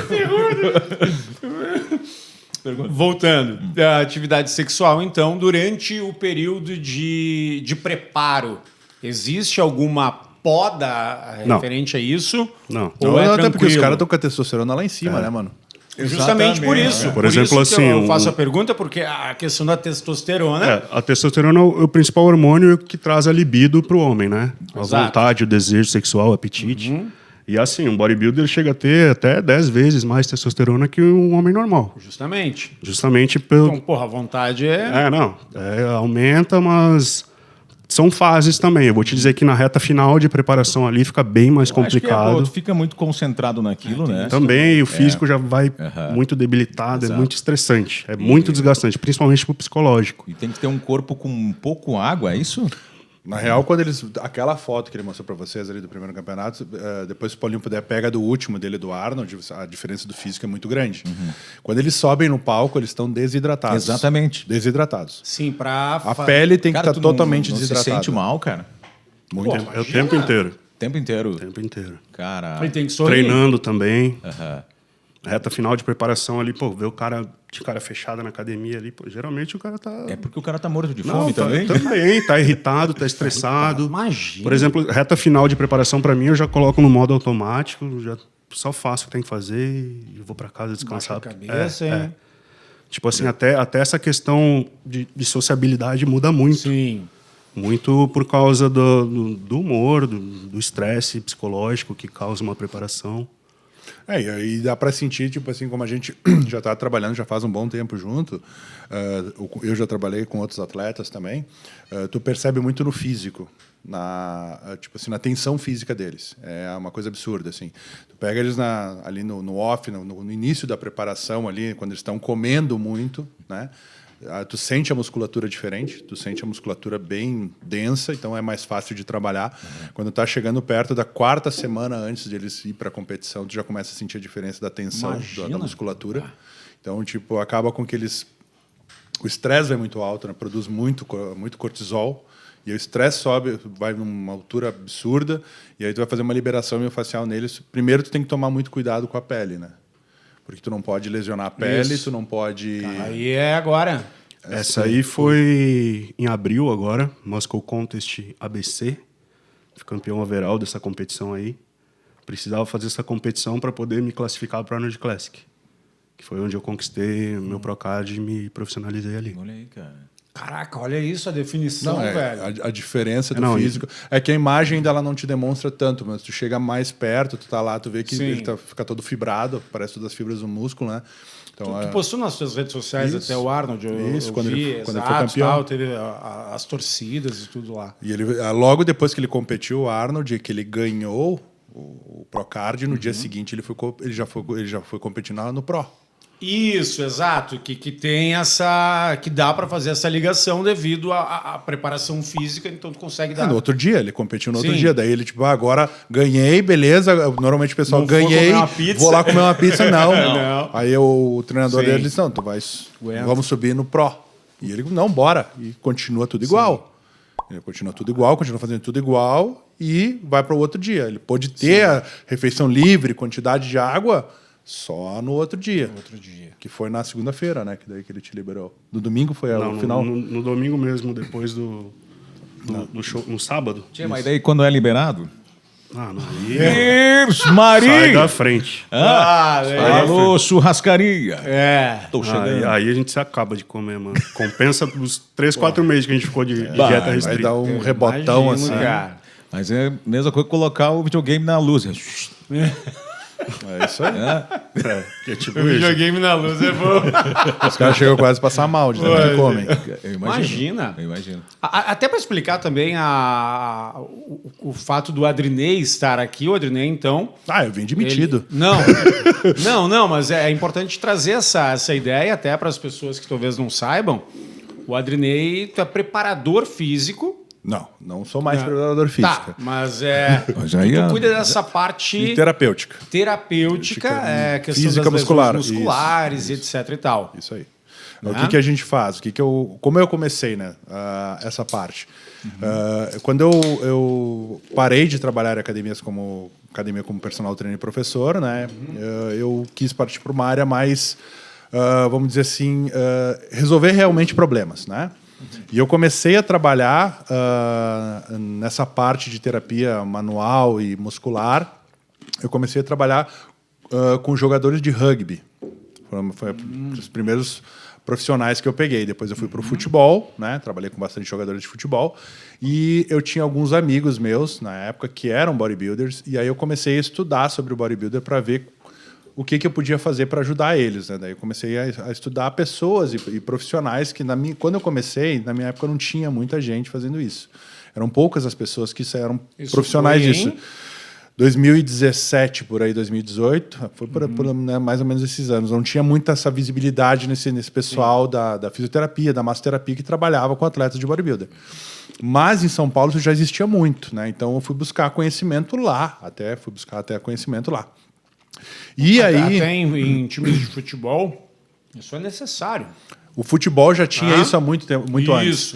Voltando, a atividade sexual, então, durante o período de preparo, existe alguma poda
Não.
referente a isso?
Não.
Ou é
Até porque os
tranquilo?
caras estão com a testosterona lá em cima, né, mano?
Justamente por isso.
Por exemplo,
isso
assim,
que eu
um-
faço a pergunta, porque a questão da testosterona...
A testosterona é o principal hormônio que traz a libido pro homem, né? A
Exato.
vontade, o desejo sexual, o apetite. E assim, um bodybuilder chega a ter até 10 vezes mais testosterona que um homem normal.
Justamente.
Justamente pelo...
Então, porra, a vontade é...
aumenta, mas são fases também. Eu vou te dizer que na reta final de preparação ali fica bem mais complicado.
Tu fica muito concentrado naquilo, né?
Também o físico já vai muito debilitado, é muito estressante, é muito desgastante, principalmente pro psicológico.
E tem que ter um corpo com pouco água, é isso?
Na real, quando eles. Aquela foto que ele mostrou pra vocês ali do primeiro campeonato, depois se o Paulinho puder, pega do último dele, do Arnold, a diferença do físico é muito grande. Quando eles sobem no palco, eles estão desidratados.
Exatamente.
Desidratados.
Sim, pra...
A pele tem que
Cara,
estar
tu não-
totalmente
não se
desidratada.
sente mal, cara.
Muito.
É o tempo inteiro.
O tempo inteiro.
O tempo inteiro.
Cara.
Ele tem que sorrir.
Treinando também.
Aham.
Reta final de preparação ali, ver o cara de cara fechada na academia ali, geralmente o cara tá.
É porque o cara tá morto de
Não,
fome também?
Também, tá irritado, tá estressado.
Imagina.
Por exemplo, reta final de preparação para mim, eu já coloco no modo automático, já só faço o que tem que fazer e vou para casa descansar.
Baixa a cabeça, hein?
Tipo assim, até essa questão de sociabilidade muda muito.
Sim.
Muito por causa do humor, do estresse psicológico que causa uma preparação.
E aí dá pra sentir, tipo assim, como a gente já tá trabalhando já faz um bom tempo junto, eu já trabalhei com outros atletas também, tu percebe muito no físico, tipo assim, na tensão física deles. É uma coisa absurda, assim. Tu pega eles ali no off, no início da preparação ali, quando eles estão comendo muito, né? Tu sente a musculatura diferente, tu sente a musculatura bem densa, então é mais fácil de trabalhar. Quando tá chegando perto da 4ª semana antes de eles ir para a competição, tu já começa a sentir a diferença da tensão da musculatura. Então, tipo, acaba com que o estresse é muito alto, né? Produz muito cortisol, e o estresse sobe, vai numa altura absurda, e aí tu vai fazer uma liberação miofascial neles. Primeiro tu tem que tomar muito cuidado com a pele, né? Porque tu não pode lesionar a pele, tu não pode...
Aí é agora.
Essa aí foi em abril agora, Moscow Contest ABC. Fui campeão overall dessa competição aí. precisava fazer essa competição para poder me classificar para o Arnold Classic, que foi onde eu conquistei meu Procard e me profissionalizei ali.
Olha aí, cara.
Caraca, olha isso, a definição, velho.
A diferença do físico é que a imagem ainda ela não te demonstra tanto, mas tu chega mais perto, tu tá lá, tu vê que ele fica todo fibrado, parece todas as fibras do músculo, né? Então,
Tu postou nas suas redes sociais até o Arnold, eu
quando
vi,
ele foi campeão.
tal, teve as torcidas e tudo lá.
E ele, logo depois que ele competiu, o Arnold, que ele ganhou o Procard, no dia seguinte ele já foi competir no Pro.
Isso, exato, que tem essa, que dá para fazer essa ligação devido à preparação física, então tu consegue dar.
No outro dia, ele competiu no outro
Sim.
dia, daí ele tipo, agora ganhei, beleza, normalmente o pessoal
Não foi
ganhei,
comer uma pizza.
vou lá comer uma pizza, não.
Não.
Aí o treinador
Sim.
dele disse, não, vamos subir no Pro. E ele, não, bora, e continua tudo igual. Ele continua tudo igual, continua fazendo tudo igual e vai para o outro dia. Ele pode ter a refeição livre, quantidade de água, só no outro dia. Que foi na segunda-feira, né? Que daí que ele te liberou. No domingo foi o final?
No domingo mesmo, depois do show, no sábado.
Tchê, mas daí quando é liberado?
Ah, não.
Maria!
Sai da frente.
Alô, churrascaria. Tô chegando.
Aí a gente se acaba de comer, mano. Compensa os 3, 4 meses que a gente ficou de dieta
Vai
restrita.
dar um rebotão
Imagino,
assim.
cara.
Mas é a mesma coisa que colocar o videogame na luz.
É isso aí.
Que é tipo
O
isso.
videogame na luz é bom.
Os caras chegam quase a passar mal de tanto que comem.
Eu
Imagina.
Eu imagino.
Até para explicar também o fato do Adrinei estar aqui, o Adrinei, então.
Eu vim demitido.
Não, mas é importante trazer essa ideia até para as pessoas que talvez não saibam. O Adrinei é preparador físico.
Não sou mais preparador físico.
Tá, mas tu cuida dessa parte
E terapêutica.
questão
Física,
das
muscular.
lesões musculares e etc e tal.
Isso aí. O que a gente faz? Como eu comecei, né? Essa parte. Quando eu parei de trabalhar em academia como personal trainer e professor, né? Eu quis partir para uma área mais, vamos dizer assim, resolver realmente problemas, né? E eu comecei a trabalhar nessa parte de terapia manual e muscular. Eu comecei a trabalhar com jogadores de rugby. Foi os primeiros profissionais que eu peguei. Depois eu fui para o futebol, né? Trabalhei com bastante jogadores de futebol. E eu tinha alguns amigos meus, na época, que eram bodybuilders. E aí eu comecei a estudar sobre o bodybuilder para ver o que eu podia fazer para ajudar eles, né? Daí eu comecei a estudar pessoas e profissionais que, quando eu comecei, na minha época, não tinha muita gente fazendo isso. Eram poucas as pessoas que eram profissionais disso. 2017, por aí, 2018, foi por né, mais ou menos esses anos. Não tinha muita essa visibilidade nesse pessoal da fisioterapia, da massoterapia, que trabalhava com atletas de bodybuilder. Mas em São Paulo isso já existia muito, né? Então eu fui buscar conhecimento lá, fui buscar conhecimento lá. E aí,
até em times de futebol, isso é necessário.
o futebol já tinha isso há muito tempo, muito antes.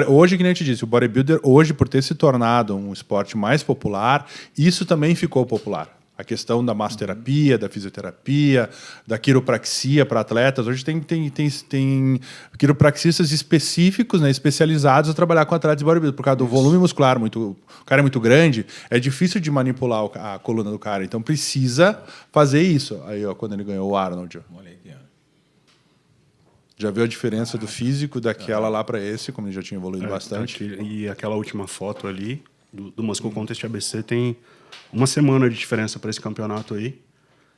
Hoje, que nem eu te disse, o bodybuilder, hoje, por ter se tornado um esporte mais popular, isso também ficou popular. A questão da massoterapia, da fisioterapia, da quiropraxia para atletas. Hoje tem quiropraxistas específicos, né, especializados a trabalhar com atletas de bodybuilder. Por causa do volume muscular, o cara é muito grande, é difícil de manipular a coluna do cara. Então precisa fazer isso. Aí, ó, quando ele ganhou o Arnold.
Olha aí, ó.
Já viu a diferença do físico daquela lá para esse, como ele já tinha evoluído bastante.
E aquela última foto ali do Moscow Contest ABC tem uma semana de diferença para esse campeonato aí.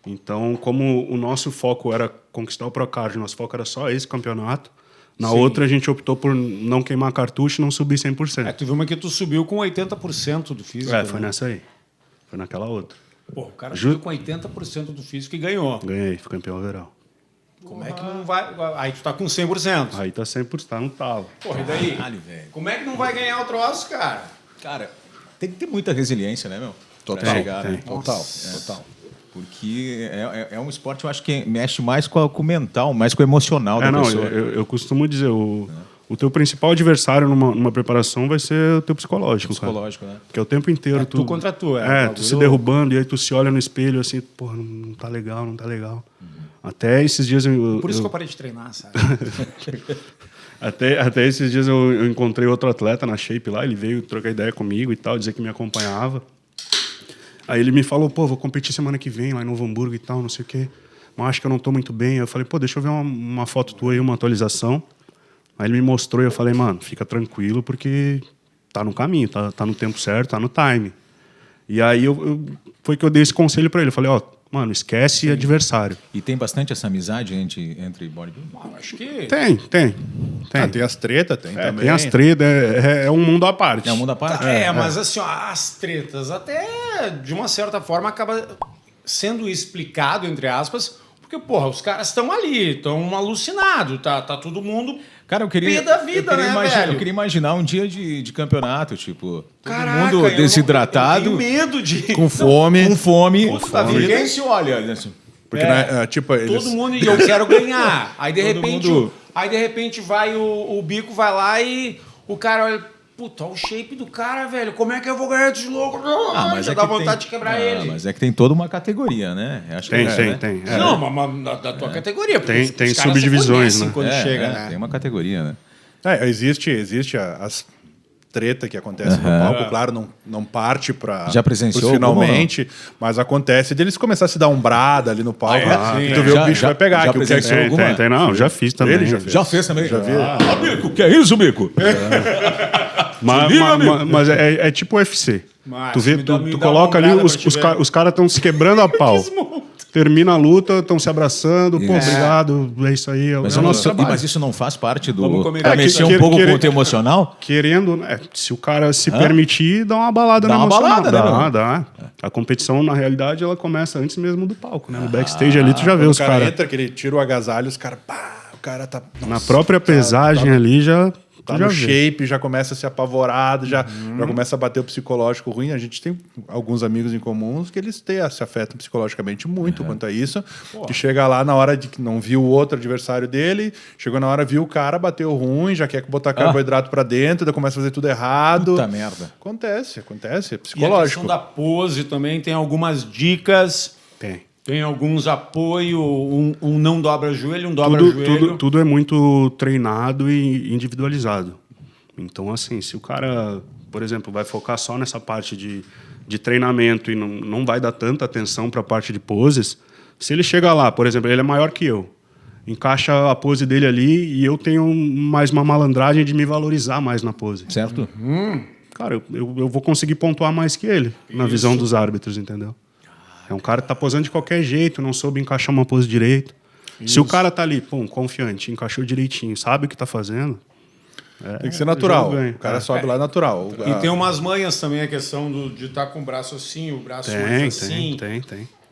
Então, como o nosso foco era conquistar o Procard, nosso foco era só esse campeonato, na outra a gente optou por não queimar cartucho e não subir 100%.
Tu viu uma que tu subiu com 80% do físico.
Foi nessa aí. Foi naquela outra.
Pô, o cara subiu com 80% do físico e ganhou.
Ganhei, fui campeão overall.
Como é que não vai... Aí tu tá com 100%.
Aí tá 100%, tá no talo.
Porra, e daí?
Caralho, velho.
Como é que não vai ganhar o troço, cara?
Cara, tem que ter muita resiliência, né, meu?
Total,
Pra chegar,
tem.
né?
Total.
Porque é um esporte, eu acho que mexe mais com o mental, mais com o emocional da pessoa.
Eu costumo dizer, o teu principal adversário numa preparação vai ser o teu psicológico,
Psicológico, né?
Porque é o tempo inteiro
tu contra tu,
tu se derrubando, e aí tu se olha no espelho assim, porra, não tá legal, não tá legal. Até esses dias
Por isso que eu parei de treinar, sabe?
Até esses dias eu encontrei outro atleta na Shape lá, ele veio trocar ideia comigo e tal, dizer que me acompanhava. Aí ele me falou, pô, vou competir semana que vem lá em Novo Hamburgo e tal, não sei o quê. Mas acho que eu não tô muito bem. Aí eu falei, pô, deixa eu ver uma foto tua aí, uma atualização. Aí ele me mostrou e eu falei, mano, fica tranquilo porque tá no caminho, tá no tempo certo, tá no time. E aí foi que eu dei esse conselho pra ele. Eu falei, ó, mano, esquece adversário.
E tem bastante essa amizade entre bodybuilding?
Acho que...
Tem.
Tem as tretas, tem também.
Tem as tretas, é um mundo à parte.
É um mundo à parte?
Mas assim, ó, as tretas até, de uma certa forma, acaba sendo explicado, entre aspas, porque, porra, os caras estão ali, estão alucinados, tá todo mundo...
Cara, eu queria.
Pé da vida, né, velho?
Eu queria imaginar um dia de campeonato, tipo, todo
Caraca,
mundo
eu
desidratado,
tenho medo de...
com fome.
Puta vida.
Ninguém se olha. Né?
Porque, né, tipo,
Todo mundo e eu quero ganhar. Aí de
Todo
repente vai o bico vai lá e o cara olha, puta, olha o shape do cara, velho. Como é que eu vou ganhar desse louco?
Mas
já dá vontade de quebrar ele.
Mas é que tem toda uma categoria, né? Eu acho
Tem.
né?
Não, mas da tua categoria. porque os
Tem
caras
subdivisões,
se conhecem
né?
quando chega, né?
Tem uma categoria, né?
Existe as treta que acontece no palco, claro, não parte para
Já presenciou
finalmente, mas acontece deles começar a se dar umbrada ali no palco, e tu vê o bicho vai pegar.
Já
Que o que é
presenciou alguma?
Tem, não, já fiz também.
Ele já fez.
Já fez também?
Já vi.
Mico, que é isso, Mico?
Mas é tipo UFC.
Mas
Tu vê,
me dá
tu
uma
coloca ali,
ombrada
os
pra te ver.
os caras estão se quebrando a pau. Termina a luta, estão se abraçando, pô, obrigado, é isso aí.
Mas,
é o nosso trabalho.
mas isso não faz parte do.
Vamos comer
Pra
pizza.
mexer um pouco com o teu emocional?
Querendo, né? Se o cara se permitir, dá uma balada
Dá
no
uma
emocional.
balada, né,
Dá. A competição, na realidade, ela começa antes mesmo do palco, né? No backstage ali, tu já vê
Quando
os
o cara
caras.
entra, que ele tira o agasalho, os caras, pá, o cara tá...
Na própria pesagem ali, já...
Tá
tu já
no
vê.
shape, já começa a ser apavorado, já começa a bater o psicológico ruim. A gente tem alguns amigos em comuns que eles se afetam psicologicamente muito quanto a isso. Que chega lá na hora de que não viu o outro adversário dele, chegou na hora, viu o cara, bateu ruim, já quer botar carboidrato pra dentro, daí começa a fazer tudo errado.
Puta merda.
Acontece, é
E a questão
psicológico.
da pose também tem algumas dicas. Tem alguns apoio, um não dobra joelho, um dobra joelho.
Tudo é muito treinado e individualizado. Então, assim, se o cara, por exemplo, vai focar só nessa parte de treinamento e não vai dar tanta atenção para a parte de poses, se ele chega lá, por exemplo, ele é maior que eu, encaixa a pose dele ali e eu tenho mais uma malandragem de me valorizar mais na pose.
Certo?
Cara, eu vou conseguir pontuar mais que ele, na visão dos árbitros, entendeu? É um cara que tá posando de qualquer jeito, não soube encaixar uma pose direito. Se o cara tá ali, pum, confiante, encaixou direitinho, sabe o que tá fazendo...
Tem que ser natural.
jogo ganha.
O cara sobe lá natural.
E tem umas manhas também, a questão de estar com o braço assim, o braço mais assim.
Tem.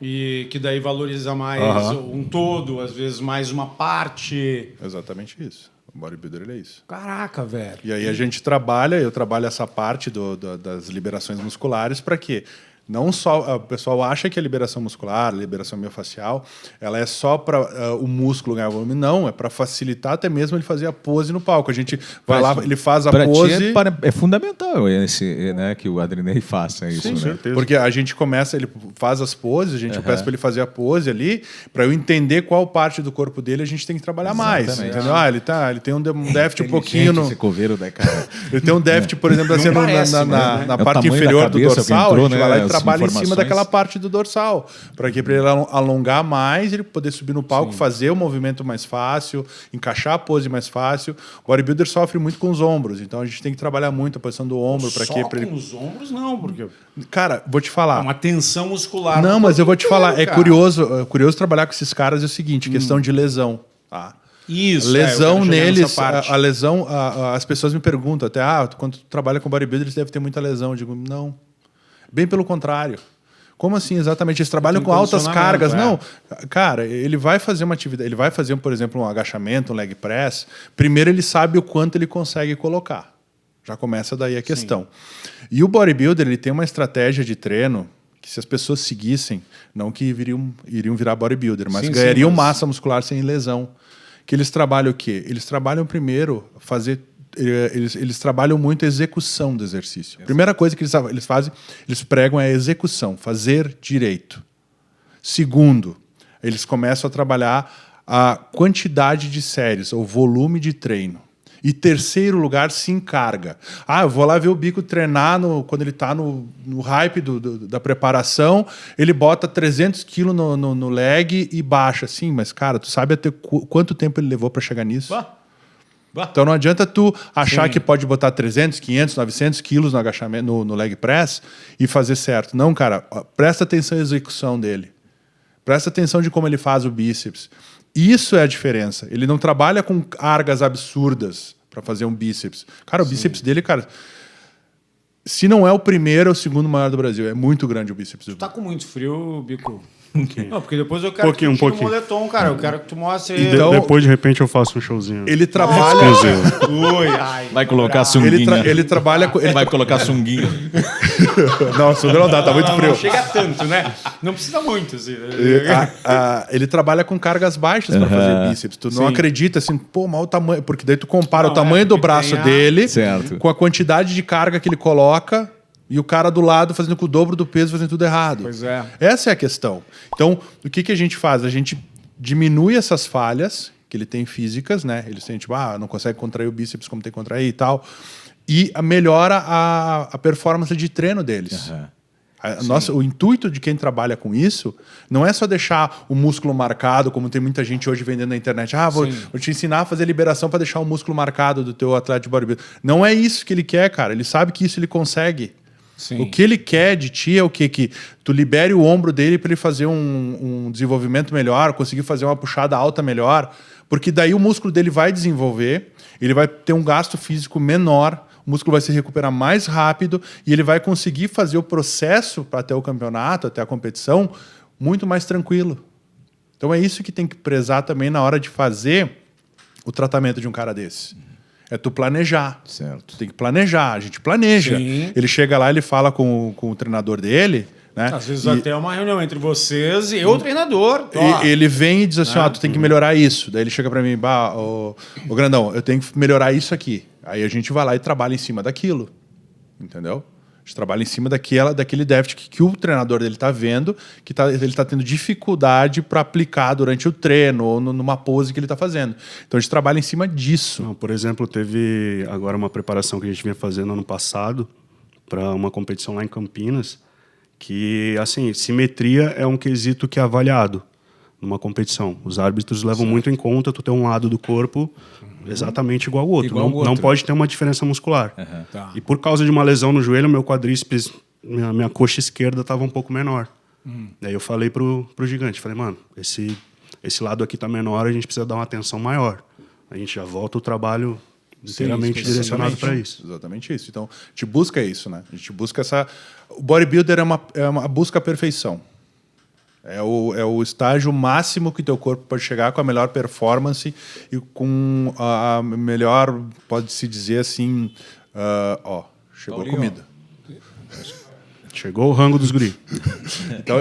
E que daí valoriza mais um todo, às vezes mais uma parte.
Exatamente isso. O bodybuilder ele é isso.
Caraca, velho.
E aí a gente eu trabalho essa parte das liberações musculares para quê? Não só o pessoal acha que a liberação muscular, a liberação miofascial, ela é só para o músculo ganhar volume. Não, é para facilitar até mesmo ele fazer a pose no palco. A gente vai lá, ele faz a pose.
É fundamental né, que o Adrinei faça isso.
Com
né?
certeza.
Porque a gente começa, ele faz as poses, a gente peça para ele fazer a pose ali, para eu entender qual parte do corpo dele a gente tem que trabalhar mais.
Exatamente.
Entendeu? Ele tem um déficit um pouquinho no.
Esse coveiro, né, cara?
Ele tem um déficit, por exemplo, assim,
parece,
na
É o
parte
tamanho da
inferior do
cabeça que
dorsal,
entrou,
a gente vai lá
né,
e
as
trabalha em cima
informações.
daquela parte do dorsal, para ele alongar mais, ele poder subir no palco, fazer o movimento mais fácil, encaixar a pose mais fácil. O bodybuilder sofre muito com os ombros, então a gente tem que trabalhar muito a posição do ombro para
Só
quê?
com os ombros, não, porque
Cara, vou te
é
falar.
uma tensão muscular.
Não,
no
mas eu vou
corpo
te falar,
inteiro,
é
cara.
curioso trabalhar com esses caras é o seguinte, questão de lesão, tá?
Isso,
Lesão
eu quero chegar
neles,
nessa parte.
a lesão, as pessoas me perguntam até, quando tu trabalha com bodybuilder, eles devem ter muita lesão. Eu digo, não. Bem pelo contrário. Como assim, exatamente? Eles trabalham
Tem
com altas
condicionamento,
cargas. Não, cara, ele vai fazer uma atividade, ele vai fazer, por exemplo, um agachamento, um leg press. Primeiro ele sabe o quanto ele consegue colocar. Já começa daí a questão. E o bodybuilder, ele tem uma estratégia de treino que se as pessoas seguissem, não que iriam virar bodybuilder, mas ganhariam massa muscular sem lesão. Que eles trabalham o quê? Eles trabalham primeiro eles trabalham muito a execução do exercício. A primeira coisa que eles fazem, eles pregam é a execução, fazer direito. Segundo, eles começam a trabalhar a quantidade de séries, ou volume de treino. E terceiro lugar, se encarga. Eu vou lá ver o Bico treinar quando ele está no hype da preparação, ele bota 300 quilos no leg e baixa. Sim, mas, cara, tu sabe até quanto tempo ele levou para chegar nisso? Então não adianta tu achar que pode botar 300, 500, 900 quilos no agachamento, no leg press e fazer certo. Não, cara, presta atenção na execução dele. Presta atenção de como ele faz o bíceps. Isso é a diferença. Ele não trabalha com cargas absurdas para fazer um bíceps. Cara, o bíceps dele, cara, se não é o primeiro, é o segundo maior do Brasil. É muito grande o bíceps do Bico.
Tá com muito frio, Bico? Não, porque depois eu quero que tu tire
pouquinho.
o moletom, cara. Eu quero que tu mostre...
Depois, de repente, eu faço um showzinho.
Ele trabalha...
Vai colocar sunguinha.
Ele trabalha com...
Vai colocar sunguinha.
Não, sunga não dá, tá muito frio.
Não chega tanto, né? Não precisa muito, assim.
Ele trabalha com cargas baixas para fazer bíceps. Tu não acredita assim, mal o tamanho... Porque daí tu compara o tamanho do braço dele com a quantidade de carga que ele coloca... E o cara do lado fazendo com o dobro do peso, fazendo tudo errado.
Pois é.
Essa é a questão. Então, o que a gente faz? A gente diminui essas falhas que ele tem físicas, né? Ele sente, não consegue contrair o bíceps como tem que contrair e tal. E melhora a performance de treino deles. O intuito de quem trabalha com isso não é só deixar o músculo marcado, como tem muita gente hoje vendendo na internet. Vou te ensinar a fazer liberação para deixar o músculo marcado do teu atleta de bodybuilding. Não é isso que ele quer, cara. Ele sabe que isso ele consegue. Sim. O que ele quer de ti é o quê? Que tu libere o ombro dele para ele fazer um desenvolvimento melhor, conseguir fazer uma puxada alta melhor, porque daí o músculo dele vai desenvolver, ele vai ter um gasto físico menor, o músculo vai se recuperar mais rápido e ele vai conseguir fazer o processo para até o campeonato, até a competição, muito mais tranquilo. Então é isso que tem que prezar também na hora de fazer o tratamento de um cara desse. É tu planejar.
Certo.
Tu tem que planejar. A gente planeja.
Sim.
Ele chega lá, ele fala com o treinador dele, né?
Às vezes até uma reunião entre vocês e o treinador.
Ele vem e diz assim, tu tem que melhorar isso. Daí ele chega para mim, ô grandão, eu tenho que melhorar isso aqui. Aí a gente vai lá e trabalha em cima daquilo. Entendeu? A gente trabalha em cima daquele déficit que o treinador dele está vendo, que ele está tendo dificuldade para aplicar durante o treino ou numa pose que ele está fazendo. Então a gente trabalha em cima disso.
Por exemplo, teve agora uma preparação que a gente vinha fazendo ano passado para uma competição lá em Campinas, que, assim, simetria é um quesito que é avaliado numa competição. Os árbitros levam muito em conta tu ter um lado do corpo exatamente igual ao outro. Não pode ter uma diferença muscular.
Tá.
E por causa de uma lesão no joelho, meu quadríceps, minha coxa esquerda estava um pouco menor. Daí eu falei pro gigante, falei, mano, esse lado aqui tá menor, a gente precisa dar uma atenção maior. A gente já volta o trabalho inteiramente direcionado para isso.
Exatamente isso. Então, a gente busca isso, né? A gente busca essa... O bodybuilder é uma busca a perfeição. É o estágio máximo que teu corpo pode chegar com a melhor performance e com a melhor, pode-se dizer assim, chegou a comida.
Chegou o rango dos guri.
Então,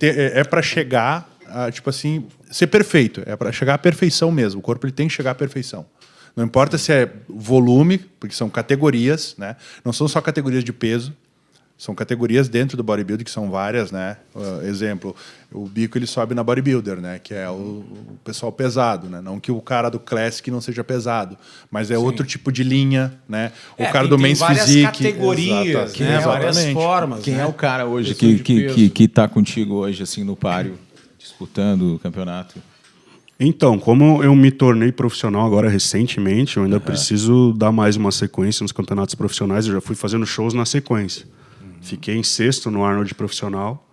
é para chegar, tipo assim, ser perfeito. É para chegar à perfeição mesmo. O corpo ele tem que chegar à perfeição. Não importa se é volume, porque são categorias, né? Não são só categorias de peso. São categorias dentro do bodybuilder, que são várias, né? Exemplo, o Bico ele sobe na bodybuilder, né? Que é o pessoal pesado, né? Não que o cara do classic não seja pesado, mas é outro tipo de linha, né? O cara do men's physique.
Várias categorias, né? Várias formas.
Quem é o cara hoje que tá contigo hoje, assim, no páreo, disputando o campeonato?
Então, como eu me tornei profissional agora recentemente, eu ainda preciso dar mais uma sequência nos campeonatos profissionais. Eu já fui fazendo shows na sequência. Fiquei em 6º no Arnold profissional.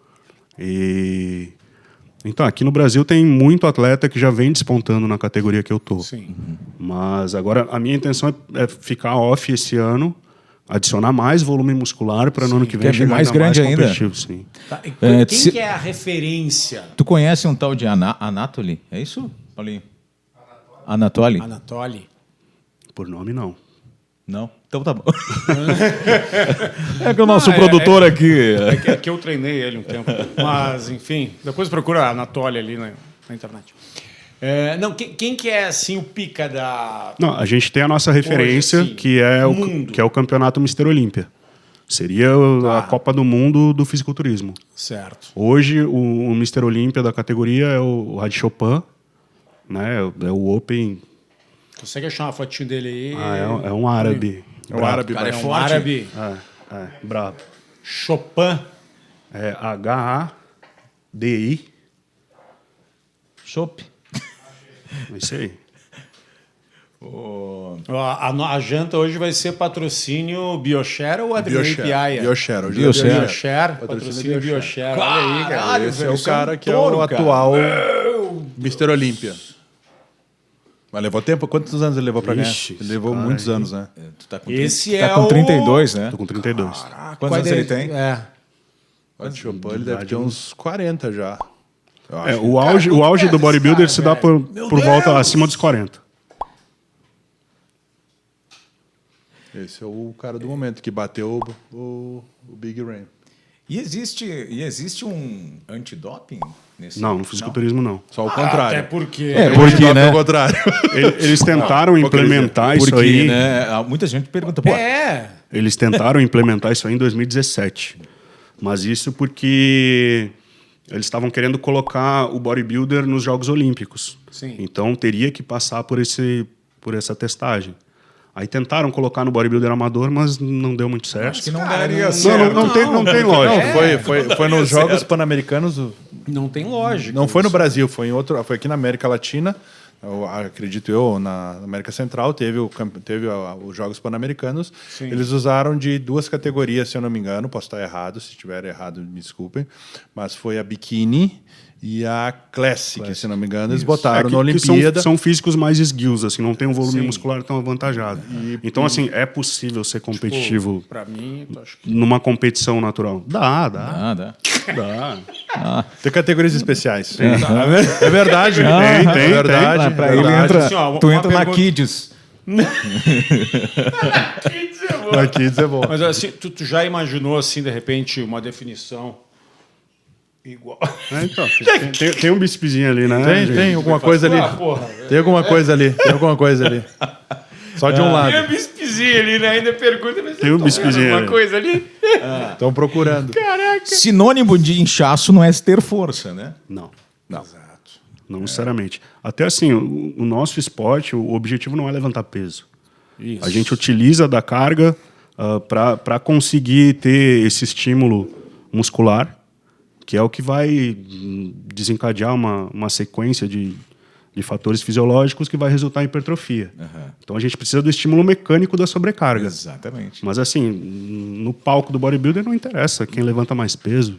Então, aqui no Brasil tem muito atleta que já vem despontando na categoria que eu tô.
Sim.
Mas agora a minha intenção é ficar off esse ano, adicionar mais volume muscular para no ano que vem
Quer vir mais grande ainda?
Sim.
Tá. Quem que é a referência?
Tu conhece um tal de Anatoly? É isso, Paulinho? Anatoly?
Anatoly?
Por nome, não.
Não? Então tá bom. É que o nosso produtor aqui...
É que eu treinei ele um tempo. Mas, enfim, depois procura Anatoly ali na internet. Não, quem que é, assim, o pica da...
Não, a gente tem a nossa referência,
hoje, assim,
que é o campeonato Mr. Olímpia. Seria a Copa do Mundo do fisiculturismo.
Certo.
Hoje, o Mr. Olímpia da categoria é o Rad Chopin, né? É o Open...
Consegue achar uma fotinho dele aí?
É um árabe.
É um árabe,
Cara, é um
forte.
árabe.
Brabo.
Chopin.
É HADI.
Chopp.
É isso aí.
Ó, a janta hoje vai ser patrocínio Bioshare ou Adriano Piaia?
Bioshare. Hoje é
Bioshare.
Bioshare, patrocínio Bioshare. Olha aí, cara.
Caralho,
Esse é
velho,
o
isso é um
cara que é
touro,
o
cara.
atual Mr. Olímpia. Mas levou tempo? Quantos anos ele levou pra ganhar?
Ixi,
Ele levou
cara
muitos
aí.
anos, né?
Tu tá com,
Esse
tu
é
tá com
o-
32, né?
Tô com 32.
Quantos anos ele tem?
É.
O Chopin, ele deve ter uns 40 já. Eu acho.
O auge do bodybuilder se dá por volta acima dos 40.
Esse é o cara do momento que bateu o Big Ram.
E existe um antidoping nesse?
Não, no fisiculturismo não.
Só o contrário.
Até porque...
Porque, né?
O contrário.
Eles tentaram implementar isso
Porque,
aí.
né? Muita gente pergunta, pô,
Eles tentaram implementar isso aí em 2017. Mas isso porque eles estavam querendo colocar o bodybuilder nos Jogos Olímpicos.
Sim.
Então teria que passar por essa testagem. Aí tentaram colocar no bodybuilder amador, mas não deu muito certo.
acho que não
Cara,
daria
não-
certo.
Não tem lógica.
Não, foi nos Jogos Pan-Americanos.
Não tem lógica.
Não foi no Brasil, foi em outro, foi aqui na América Latina. Acredito eu, na América Central, teve os Jogos Pan-Americanos. Eles usaram de duas categorias, se eu não me engano, posso estar errado, se estiver errado, me desculpem, mas foi a Bikini e a Classic, se não me engano, eles botaram na
que
Olimpíada.
são físicos mais esguios, assim, não tem um volume muscular tão avantajado. Então, assim, é possível ser competitivo
Pra mim, eu acho que...
numa competição natural. Dá.
Nada.
Tem categorias especiais. É verdade.
Tem,
é verdade.
Pra
é
ele
verdade.
entra,
Assim, ó,
tu
uma
entra na
pergunta-
Kids.
Na Kids é bom.
Mas assim, tu já imaginou, assim, de repente, uma definição igual?
Então, tem um bíceps ali, né? gente?
Tem alguma coisa ali.
Porra,
Tem alguma coisa ali. Tem alguma coisa ali. Só de um lado.
tem um bispezinho ali, né? Ainda pergunta, mas
Tem um bispezinho
uma
ali.
coisa ali.
Estão procurando.
Sinônimo de inchaço não é ter força, né?
Não. Não necessariamente. Até assim, o nosso esporte, o objetivo não é levantar peso.
Isso.
A gente utiliza da carga para conseguir ter esse estímulo muscular, que é o que vai desencadear uma sequência de fatores fisiológicos que vai resultar em hipertrofia. Então a gente precisa do estímulo mecânico da sobrecarga.
Exatamente.
Mas assim, no palco do bodybuilder não interessa quem levanta mais peso.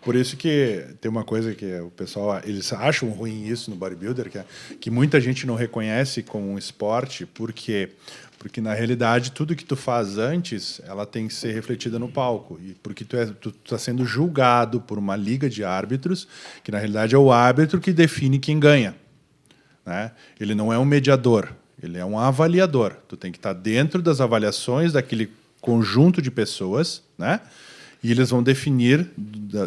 Por isso que tem uma coisa que o pessoal, eles acham ruim isso no bodybuilder, que muita gente não reconhece como um esporte, porque na realidade tudo que tu faz antes, ela tem que ser refletida no palco, e porque tu tá sendo julgado por uma liga de árbitros, que na realidade é o árbitro que define quem ganha, né? Ele não é um mediador, ele é um avaliador. Tu tem que estar dentro das avaliações daquele conjunto de pessoas, né? E eles vão definir,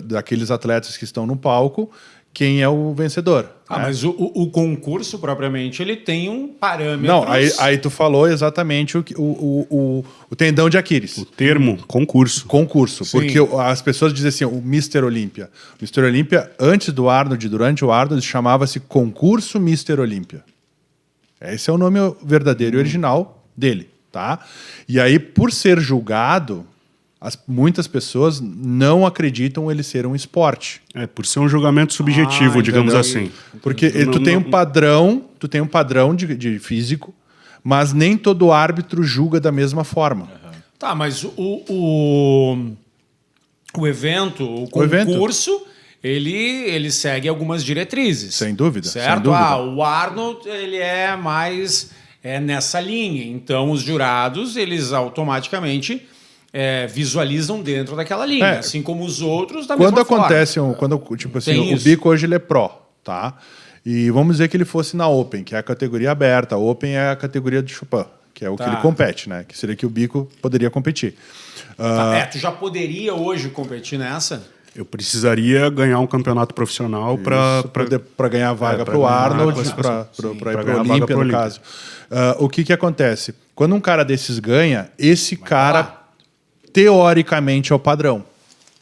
daqueles atletas que estão no palco, quem é o vencedor.
Ah,
né?
mas o concurso, propriamente, ele tem um parâmetro...
Não, aí tu falou exatamente o tendão de Aquiles.
O termo concurso.
Concurso.
Sim.
Porque as pessoas dizem assim, o Mr. Olímpia. O Mr. Olímpia, antes do Arnold e durante o Arnold, chamava-se Concurso Mr. Olímpia. Esse é o nome verdadeiro e original dele, tá? E aí, por ser julgado... muitas pessoas não acreditam ele ser um esporte.
Por ser um julgamento subjetivo, digamos
Entendeu?
assim.
Porque tu tem um padrão de físico, mas nem todo árbitro julga da mesma forma.
Tá, mas o evento, o concurso, ele segue algumas diretrizes.
Sem dúvida,
Certo?
sem dúvida.
O Arnold, ele é mais nessa linha. Então, os jurados, eles automaticamente visualizam dentro daquela linha. Assim como os outros, da
Quando
mesma forma.
acontece, tipo assim,
Tem
o
isso.
Bico hoje ele é pro, tá? E vamos dizer que ele fosse na Open, que é a categoria aberta. A Open é a categoria de Chopin, que é o que ele compete, né? Que seria que o Bico poderia competir.
Tu já poderia hoje competir nessa?
Eu precisaria ganhar um campeonato profissional
Para ganhar vaga
pra
para o
ganhar
Arnold,
a
para
pra
ir para
ganhar
o
a vaga
Olímpia,
pro
no
Olímpia.
caso. O que acontece? Quando um cara desses ganha, esse cara, teoricamente, é o padrão.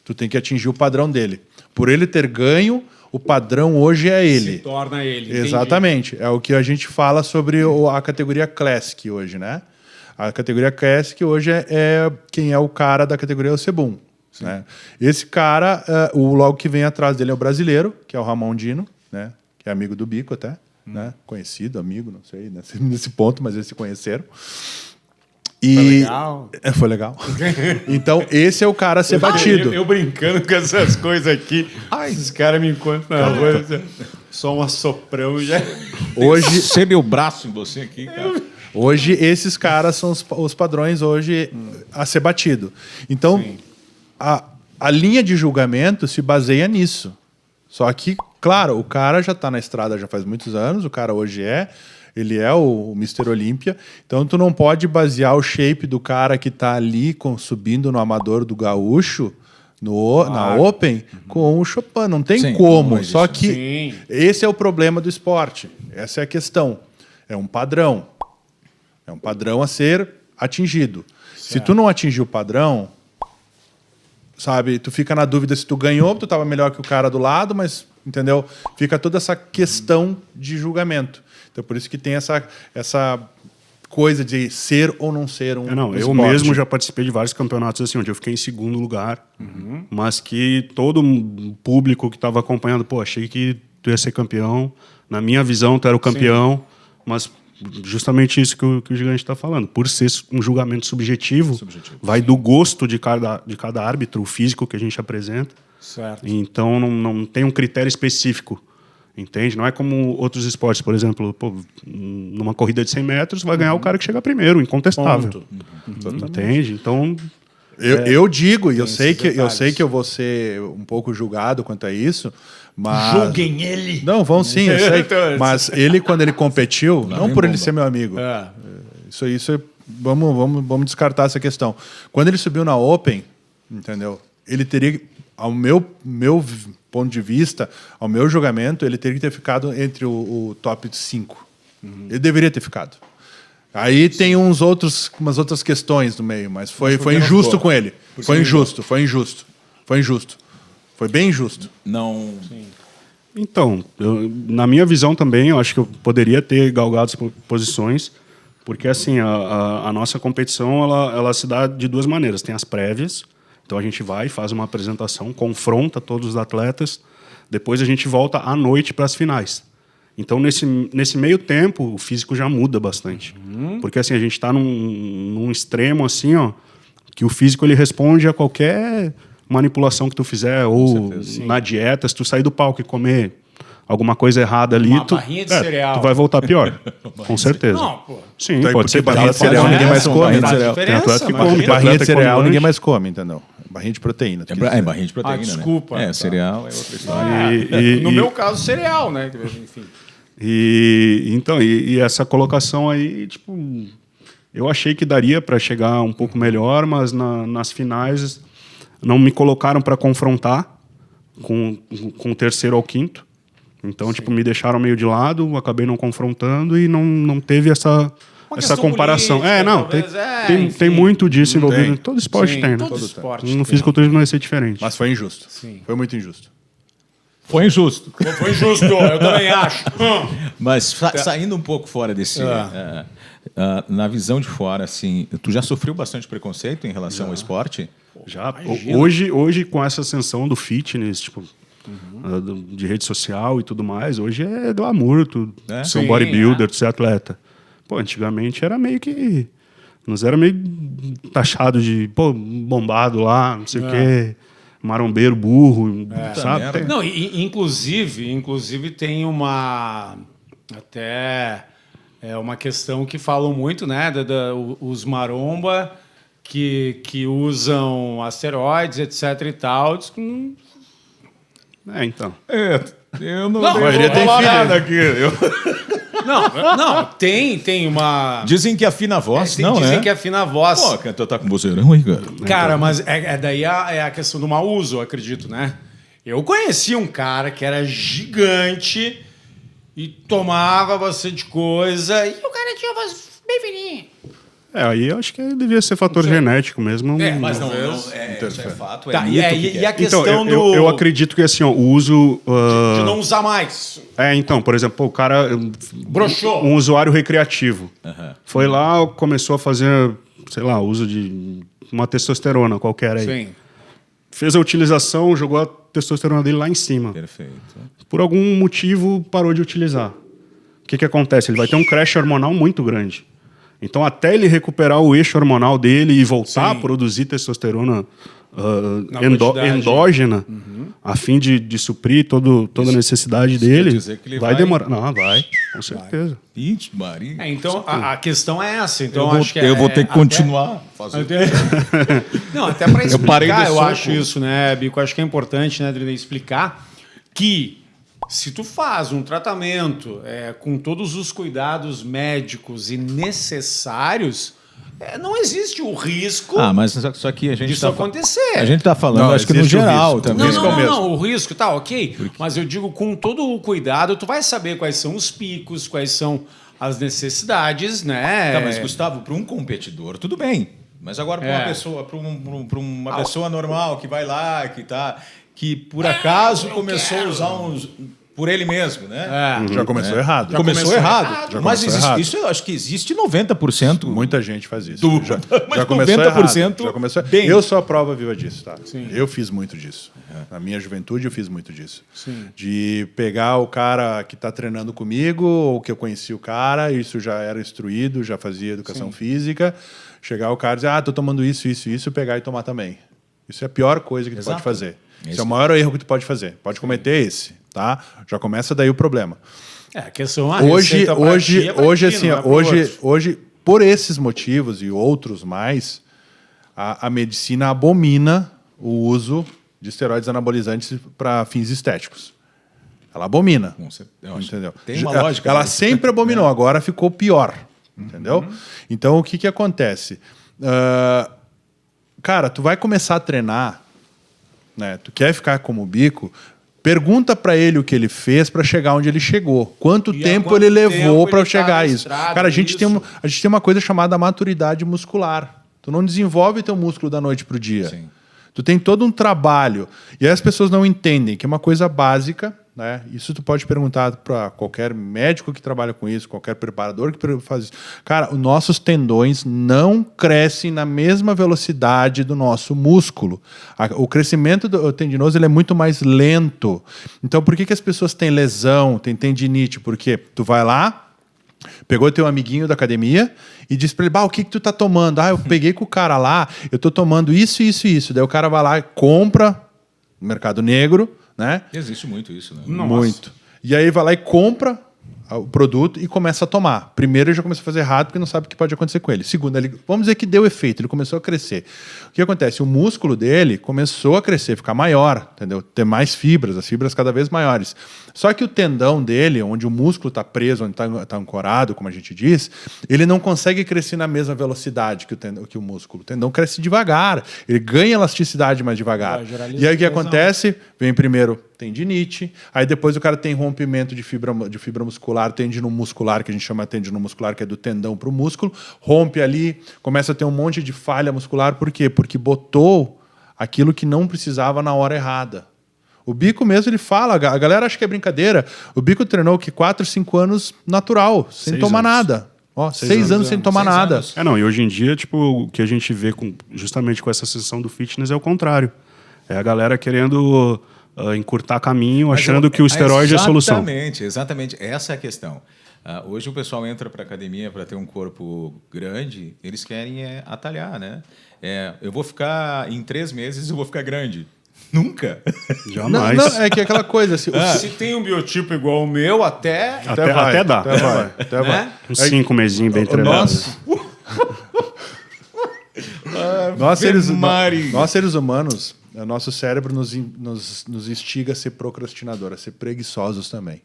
Tu tem que atingir o padrão dele. Por ele ter ganho, o padrão hoje é ele.
Se torna ele. Entendi.
Exatamente. É o que a gente fala sobre a categoria Classic hoje, né? A categoria Classic hoje quem é o cara da categoria é o Sebum. Né? Esse cara, logo que vem atrás dele é o brasileiro, que é o Ramon Dino, né? Que é amigo do Bico até, né? Conhecido, amigo, não sei, nesse ponto, mas eles se conheceram. E
Foi legal.
Foi legal. Então, esse é o cara a ser batido.
Eu brincando com essas coisas aqui. Ai, esse cara me encontra na rua. Só um assoprão já.
Hoje,
Você meu braço em você aqui, cara.
hoje esses caras são os padrões hoje a ser batido. Então, a linha de julgamento se baseia nisso. Só que, claro, o cara já está na estrada já faz muitos anos, o cara hoje ele é o Mr. Olímpia, então tu não pode basear o shape do cara que está ali subindo no amador do gaúcho, na Open, com o Chopin. Não tem como. Só que esse é o problema do esporte. Essa é a questão. É um padrão. É um padrão a ser atingido. Certo. Se tu não atingir o padrão, sabe, tu fica na dúvida se tu ganhou, tu estava melhor que o cara do lado, mas, entendeu? Fica toda essa questão de julgamento. Então, por isso que tem essa coisa de ser ou não ser um
eu
esporte.
mesmo já participei de vários campeonatos assim, onde eu fiquei em segundo lugar, mas que todo público que estava acompanhando, achei que tu ia ser campeão. Na minha visão, tu era o campeão, mas justamente isso que o Gigante está falando. Por ser um julgamento subjetivo, vai do gosto de cada árbitro, o físico que a gente apresenta.
Certo.
Então, não tem um critério específico. Entende? Não é como outros esportes, por exemplo, numa corrida de 100 metros vai ganhar o cara que chega primeiro, incontestável. Entende? Então,
eu digo, e eu sei que eu vou ser um pouco julgado quanto a isso, mas
julguem ele.
Não, vão sim, eu sei. Mas ele, quando ele competiu, não por ele ser meu amigo. Isso vamos descartar essa questão. Quando ele subiu na Open, entendeu? Ele teria, ao meu ponto de vista, ao meu julgamento, ele teria que ter ficado entre o top 5. Ele deveria ter ficado. Aí tem umas outras questões no meio, mas foi injusto com ele. Foi injusto. Foi bem injusto.
Não.
Então, na minha visão também, eu acho que eu poderia ter galgado as posições, porque assim, a nossa competição ela se dá de duas maneiras. Tem as prévias, então a gente vai, faz uma apresentação, confronta todos os atletas, depois a gente volta à noite para as finais. Então, nesse meio tempo, o físico já muda bastante. Porque assim, a gente está num extremo assim, que o físico ele responde a qualquer manipulação que tu fizer, ou na dieta, se tu sair do palco e comer alguma coisa errada ali,
barrinha de cereal.
Tu vai voltar pior. Com certeza.
Não, pô.
Sim,
Então,
pode ser
barrinha de cereal ninguém mais come.
Tem atleta que come.
Barrinha de cereal ninguém
mais.
mais come, entendeu? Barrinha de proteína.
Barrinha de proteína,
desculpa.
né? Cereal é outra história.
No meu caso, cereal, né? Enfim.
E essa colocação aí, tipo, eu achei que daria para chegar um pouco melhor, mas nas finais não me colocaram para confrontar com o terceiro ao quinto. Então, tipo, me deixaram meio de lado, acabei não confrontando e não teve essa comparação.
Política,
Tem muito disso envolvido.
Tem.
Todo esporte tem, né?
Todo esporte
No fisiculturismo não vai ser diferente.
Mas foi injusto.
Sim.
Foi muito injusto.
Foi injusto.
Foi injusto, eu também acho.
Mas saindo um pouco fora desse... na visão de fora, assim, tu já sofreu bastante preconceito em relação ao esporte?
Já. Hoje, com essa ascensão do fitness, tipo, de rede social e tudo mais, hoje é glamour, tu ser um bodybuilder, tu ser atleta. Pô, antigamente era meio que... Nós era meio taxado de, bombado lá, não sei o quê, marombeiro, burro, sabe?
Não, inclusive tem uma... Até... É uma questão que falam muito, né? Os maromba que usam asteroides, etc. e tal.
Então.
Eu não
maioria tem filho.
nada aqui.
Não, tem uma...
Dizem que afina a voz, não,
dizem
né?
que afina a voz.
Pô, cantor tá com vozeirão aí, cara.
Cara, mas daí a questão do mau uso, eu acredito, né? Eu conheci um cara que era gigante e tomava bastante coisa e o cara tinha uma voz bem fininha.
Aí eu acho que devia ser fator genético mesmo.
Mas não isso é fato,
Tá,
mito
e a
que é.
questão
Então,
do...
eu acredito que assim, ó, o uso.
de não usar mais.
Então, por exemplo, pô, o cara.
Broxou.
Um usuário recreativo. Foi lá, começou a fazer, sei lá, uso de uma testosterona qualquer aí.
Sim.
Fez a utilização, jogou a testosterona dele lá em cima.
Perfeito.
Por algum motivo, parou de utilizar. O que acontece? Ele vai ter um crash hormonal muito grande. Então, até ele recuperar o eixo hormonal dele e voltar a produzir testosterona endógena, a fim de suprir toda a necessidade dele,
quer dizer que ele
vai
vai-
demorar. Não, vai, com certeza.
Ixi, Maria.
Então, a questão é essa. Então,
eu
acho que
vou ter que
até-
continuar fazendo.
Não, até para
Eu parei
explicar,
de
eu
soco.
acho isso, né, Bico? Eu acho que é importante, né, Adriano, explicar que se tu faz um tratamento com todos os cuidados médicos e necessários, não existe o risco
Mas só que a gente
disso acontecer.
A gente está falando,
Não,
acho que no
existe o
geral
risco.
também.
Não, o risco tá ok, mas eu digo com todo o cuidado, tu vai saber quais são os picos, quais são as necessidades, né?
Tá, mas Gustavo, para um competidor, tudo bem. Mas agora para uma pessoa, uma pessoa normal que vai lá, que por acaso começou a usar uns por ele mesmo, né?
Já começou errado.
Já
Começou
começou
errado.
errado.
Já
Mas
começou
existe,
errado.
isso eu acho que existe 90%.
Muita gente faz isso.
Do-
Já,
mas
já começou
90%
errado. Já começou...
bem.
Eu sou a prova viva disso, tá? Eu fiz muito disso. Na minha juventude, eu fiz muito disso. De pegar o cara que está treinando comigo, ou que eu conheci o cara, isso já era instruído, já fazia educação física. Chegar o cara e dizer, tô tomando isso, pegar e tomar também. Isso é a pior coisa que tu pode fazer. Esse é o maior erro que tu pode fazer. Pode cometer esse, tá? Já começa daí o problema.
A questão
Hoje,
receita pra ti é pra
hoje,
ti,
assim,
não
ó,
é pro outro.
hoje, por esses motivos e outros mais, a medicina abomina o uso de esteroides anabolizantes para fins estéticos. Ela abomina.
Eu acho.
Entendeu?
Tem uma lógica
Ela
nisso.
sempre abominou, agora ficou pior. Entendeu? Então, o que acontece? Cara, tu vai começar a treinar, né? Tu quer ficar como o Bico, pergunta para ele o que ele fez para chegar onde ele chegou. Quanto
E há
tempo
quanto
ele levou
tempo
para
ele
chegar
tá
a isso?
mestrado
Cara, a gente tem
nisso.
uma coisa chamada maturidade muscular. Tu não desenvolve teu músculo da noite pro dia.
Sim.
Tu tem todo um trabalho. E aí as pessoas não entendem que é uma coisa básica, né? Isso tu pode perguntar para qualquer médico que trabalha com isso, qualquer preparador que faz isso. Cara, os nossos tendões não crescem na mesma velocidade do nosso músculo. O crescimento do tendinoso ele é muito mais lento. Então, por que as pessoas têm lesão, têm tendinite? Porque tu vai lá, pegou teu amiguinho da academia e disse pra ele, o que tu tá tomando? Eu peguei com o cara lá, eu tô tomando isso. Daí o cara vai lá e compra no mercado negro, né?
Existe muito isso, né?
Muito. E aí vai lá e compra o produto e começa a tomar. Primeiro ele já começou a fazer errado porque não sabe o que pode acontecer com ele. Segundo, vamos dizer que deu efeito, ele começou a crescer. O que acontece? O músculo dele começou a crescer, ficar maior, entendeu? Ter mais fibras, as fibras cada vez maiores. Só que o tendão dele, onde o músculo está preso, onde está ancorado, como a gente diz, ele não consegue crescer na mesma velocidade que o músculo. O tendão cresce devagar, ele ganha elasticidade mais devagar.
Vai gerar
E aí o que
lesão.
acontece? Vem primeiro tendinite, aí depois o cara tem rompimento de fibra muscular, tendino muscular, que a gente chama de tendino muscular, que é do tendão para o músculo, rompe ali, começa a ter um monte de falha muscular. Por quê? Porque botou aquilo que não precisava na hora errada. O Bico mesmo, ele fala, a galera acha que é brincadeira, o Bico treinou 4, 5 anos natural, sem
6
tomar
anos.
nada. 6 anos sem tomar
6
nada.
anos.
Não, e hoje em dia, tipo, o que a gente vê justamente com essa sessão do fitness é o contrário. É a galera querendo encurtar caminho, achando que o esteroide é a solução.
Exatamente. Essa é a questão. Hoje o pessoal entra para a academia para ter um corpo grande, eles querem atalhar, né? Eu vou ficar, em 3 meses, eu vou ficar grande. Nunca.
Jamais.
Não, é que é aquela coisa, assim,
Se tem um biotipo igual ao meu, até
Até dá.
Até vai.
Uns 5 mesinhos bem treinados.
Nós
Mari.
seres humanos, nosso cérebro nos instiga a ser procrastinador, a ser preguiçosos também.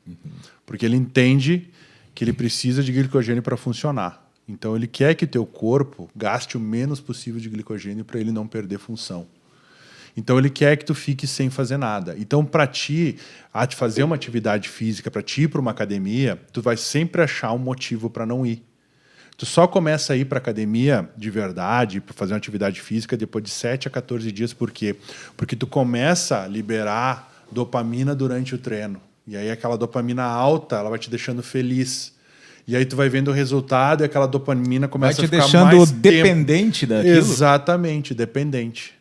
Porque ele entende que ele precisa de glicogênio para funcionar. Então ele quer que teu corpo gaste o menos possível de glicogênio para ele não perder função. Então ele quer que tu fique sem fazer nada. Então para ti, te fazer uma atividade física, para ti ir para uma academia, tu vai sempre achar um motivo para não ir. Tu só começa a ir para academia de verdade, para fazer uma atividade física, depois de 7 a 14 dias. Por quê? Porque tu começa a liberar dopamina durante o treino. E aí aquela dopamina alta, ela vai te deixando feliz. E aí tu vai vendo o resultado e aquela dopamina começa a ficar mais
deixando dependente daquilo.
Exatamente, dependente.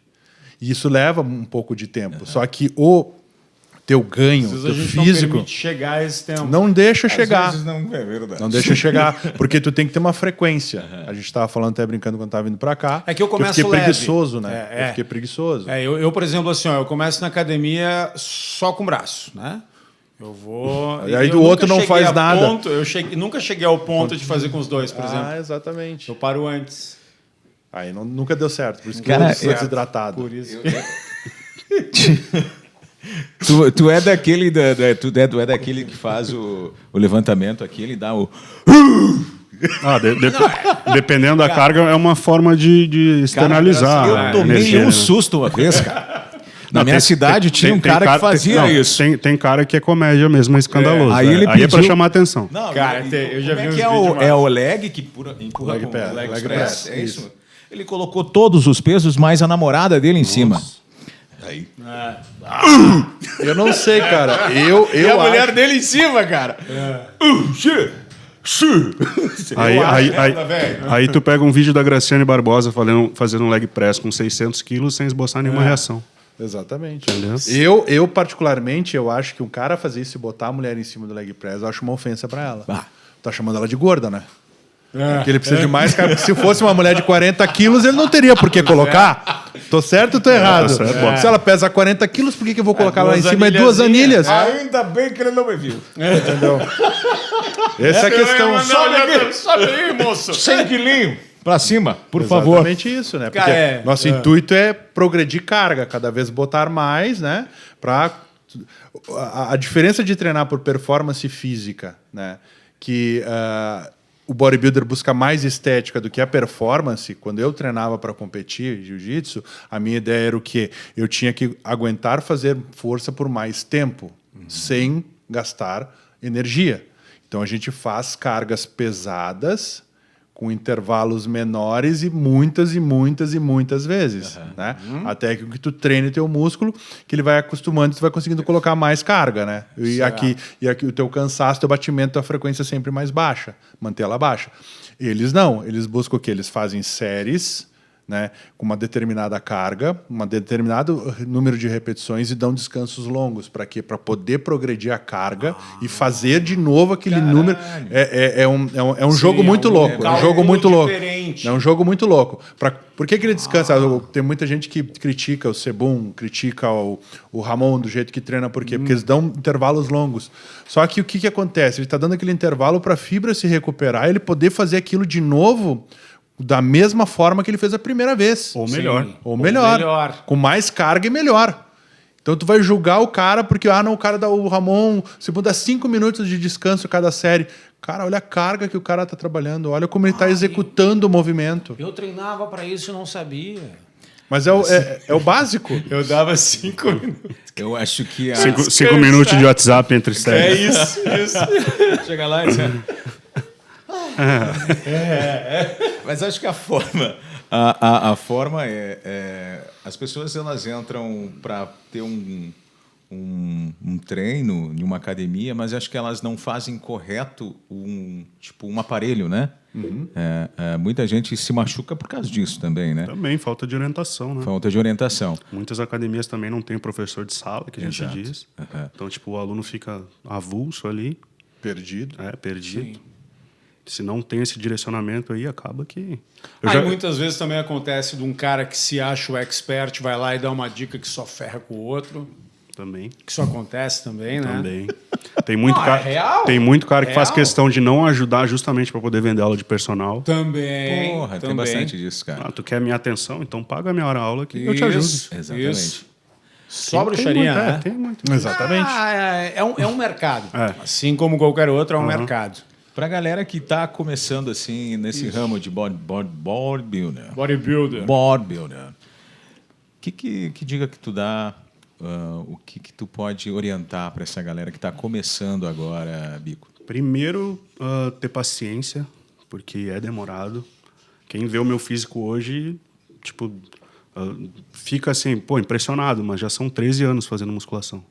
E isso leva um pouco de tempo. Só que o teu ganho,
Às vezes
teu
a gente não
físico,
permite chegar a esse tempo.
não deixa chegar.
Às vezes não é verdade.
Não deixa chegar, porque tu tem que ter uma frequência. A gente estava falando, até brincando quando estava vindo para cá.
É que eu começo
fiquei
leve.
preguiçoso, né?
É.
Eu fiquei preguiçoso.
Eu, por exemplo, assim, ó, eu começo na academia só com braço, né? Eu vou...
E aí
eu
do outro
nunca
não
cheguei
faz
a
nada.
Ponto, nunca cheguei ao ponto de fazer com os dois, por exemplo.
Exatamente.
Eu paro antes.
Aí nunca deu certo, por isso que
Cara,
eu sou desidratado.
Por isso.
Tu é daquele tu é daquele que faz o levantamento aqui, ele dá o...
Dependendo da carga, é uma forma de externalizar.
Cara,
a
eu tomei
energia,
um
né?
susto uma vez, cara. Na
Não,
minha cidade tinha um cara que fazia isso.
Tem cara que é comédia mesmo, é escandaloso.
Aí ele
Aí é pra
pediu-
chamar atenção.
Não,
Cara, eu já vi uns
é
vídeos
é o leg que empurra
Leg
com
press,
o leg
leg
press.
press,
É isso. Ele colocou todos os pesos, mais a namorada dele em cima. Aí.
Eu não sei, cara. Eu
E a mulher
acho...
dele em cima, cara.
Aí tu pega um vídeo da Graciane Barbosa fazendo um leg press com 600 quilos sem esboçar nenhuma reação.
Exatamente.
Entendeu?
Eu, particularmente, eu acho que um cara fazer isso e botar a mulher em cima do leg press, eu acho uma ofensa pra ela.
Ah.
Tá chamando ela de gorda, né? Porque ele precisa de mais, cara. Se fosse uma mulher de 40 quilos, ele não teria por que colocar. Tô certo ou tô errado?
certo.
Se ela pesa 40 quilos, por que eu vou colocar lá em
duas
cima? É duas anilhas.
Ainda bem que ele não me viu.
Entendeu? Essa é a questão.
Sobe aí, moço.
100 quilinhos pra cima, por favor.
Exatamente isso, né? Porque
Cara,
nosso intuito é progredir carga, cada vez botar mais, né? A diferença de treinar por performance física, né? Que o bodybuilder busca mais estética do que a performance. Quando eu treinava para competir jiu-jitsu, a minha ideia era o quê? Eu tinha que aguentar fazer força por mais tempo, sem gastar energia. Então a gente faz cargas pesadas com intervalos menores e muitas vezes, né? Até que tu treine teu músculo, que ele vai acostumando e tu vai conseguindo colocar mais carga, né? E aqui o teu cansaço, teu batimento, tua frequência é sempre mais baixa, manter ela baixa. Eles não, eles buscam o quê? Eles fazem séries, né, com uma determinada carga, um determinado número de repetições e dão descansos longos. Para quê? Para poder progredir a carga e fazer de novo aquele número. É um jogo muito louco. É um jogo muito louco. É um jogo muito louco. Por que ele descansa? Tem muita gente que critica o Sebum, critica o Ramon do jeito que treina. Por quê? Porque eles dão intervalos longos. Só que o que acontece? Ele está dando aquele intervalo para a fibra se recuperar e ele poder fazer aquilo de novo da mesma forma que ele fez a primeira vez.
Ou melhor.
Ou melhor. Com mais carga e melhor. Então tu vai julgar o cara porque, o Ramon, se dá 5 minutos de descanso cada série. Cara, olha a carga que o cara tá trabalhando, olha como ele tá executando o movimento.
Eu treinava para isso e não sabia.
Mas é o básico.
Eu dava 5 minutos.
Eu acho que...
5 minutos de WhatsApp entre séries.
Isso.
Chega lá e diz... Mas acho que a forma... A forma as pessoas elas entram para ter um treino em uma academia, mas acho que elas não fazem correto um aparelho, né? Muita gente se machuca por causa disso também, né?
Também, falta de orientação, né?
Falta de orientação.
Muitas academias também não têm professor de sala, que a gente diz. Então, o aluno fica avulso ali.
Perdido.
Perdido. Sim. Se não tem esse direcionamento aí, acaba que...
Muitas vezes também acontece de um cara que se acha o expert, vai lá e dá uma dica que só ferra com o outro.
Também.
Que isso acontece também, né?
Também. Tem muito cara que faz questão de não ajudar justamente para poder vender aula de personal.
Também.
Porra, tem bastante disso, cara.
Tu quer minha atenção? Então paga a minha hora aula que eu te ajudo.
Exatamente.
Isso. Só bruxaria, né?
Tem muito.
Exatamente.
É um mercado. Assim como qualquer outro, é um mercado.
Pra galera que tá começando assim nesse ramo de bodybuilder. Que dica que tu dá, o que tu pode orientar para essa galera que tá começando agora, Bico?
Primeiro, ter paciência, porque é demorado. Quem vê o meu físico hoje, tipo, fica assim, pô, impressionado, mas já são 13 anos fazendo musculação.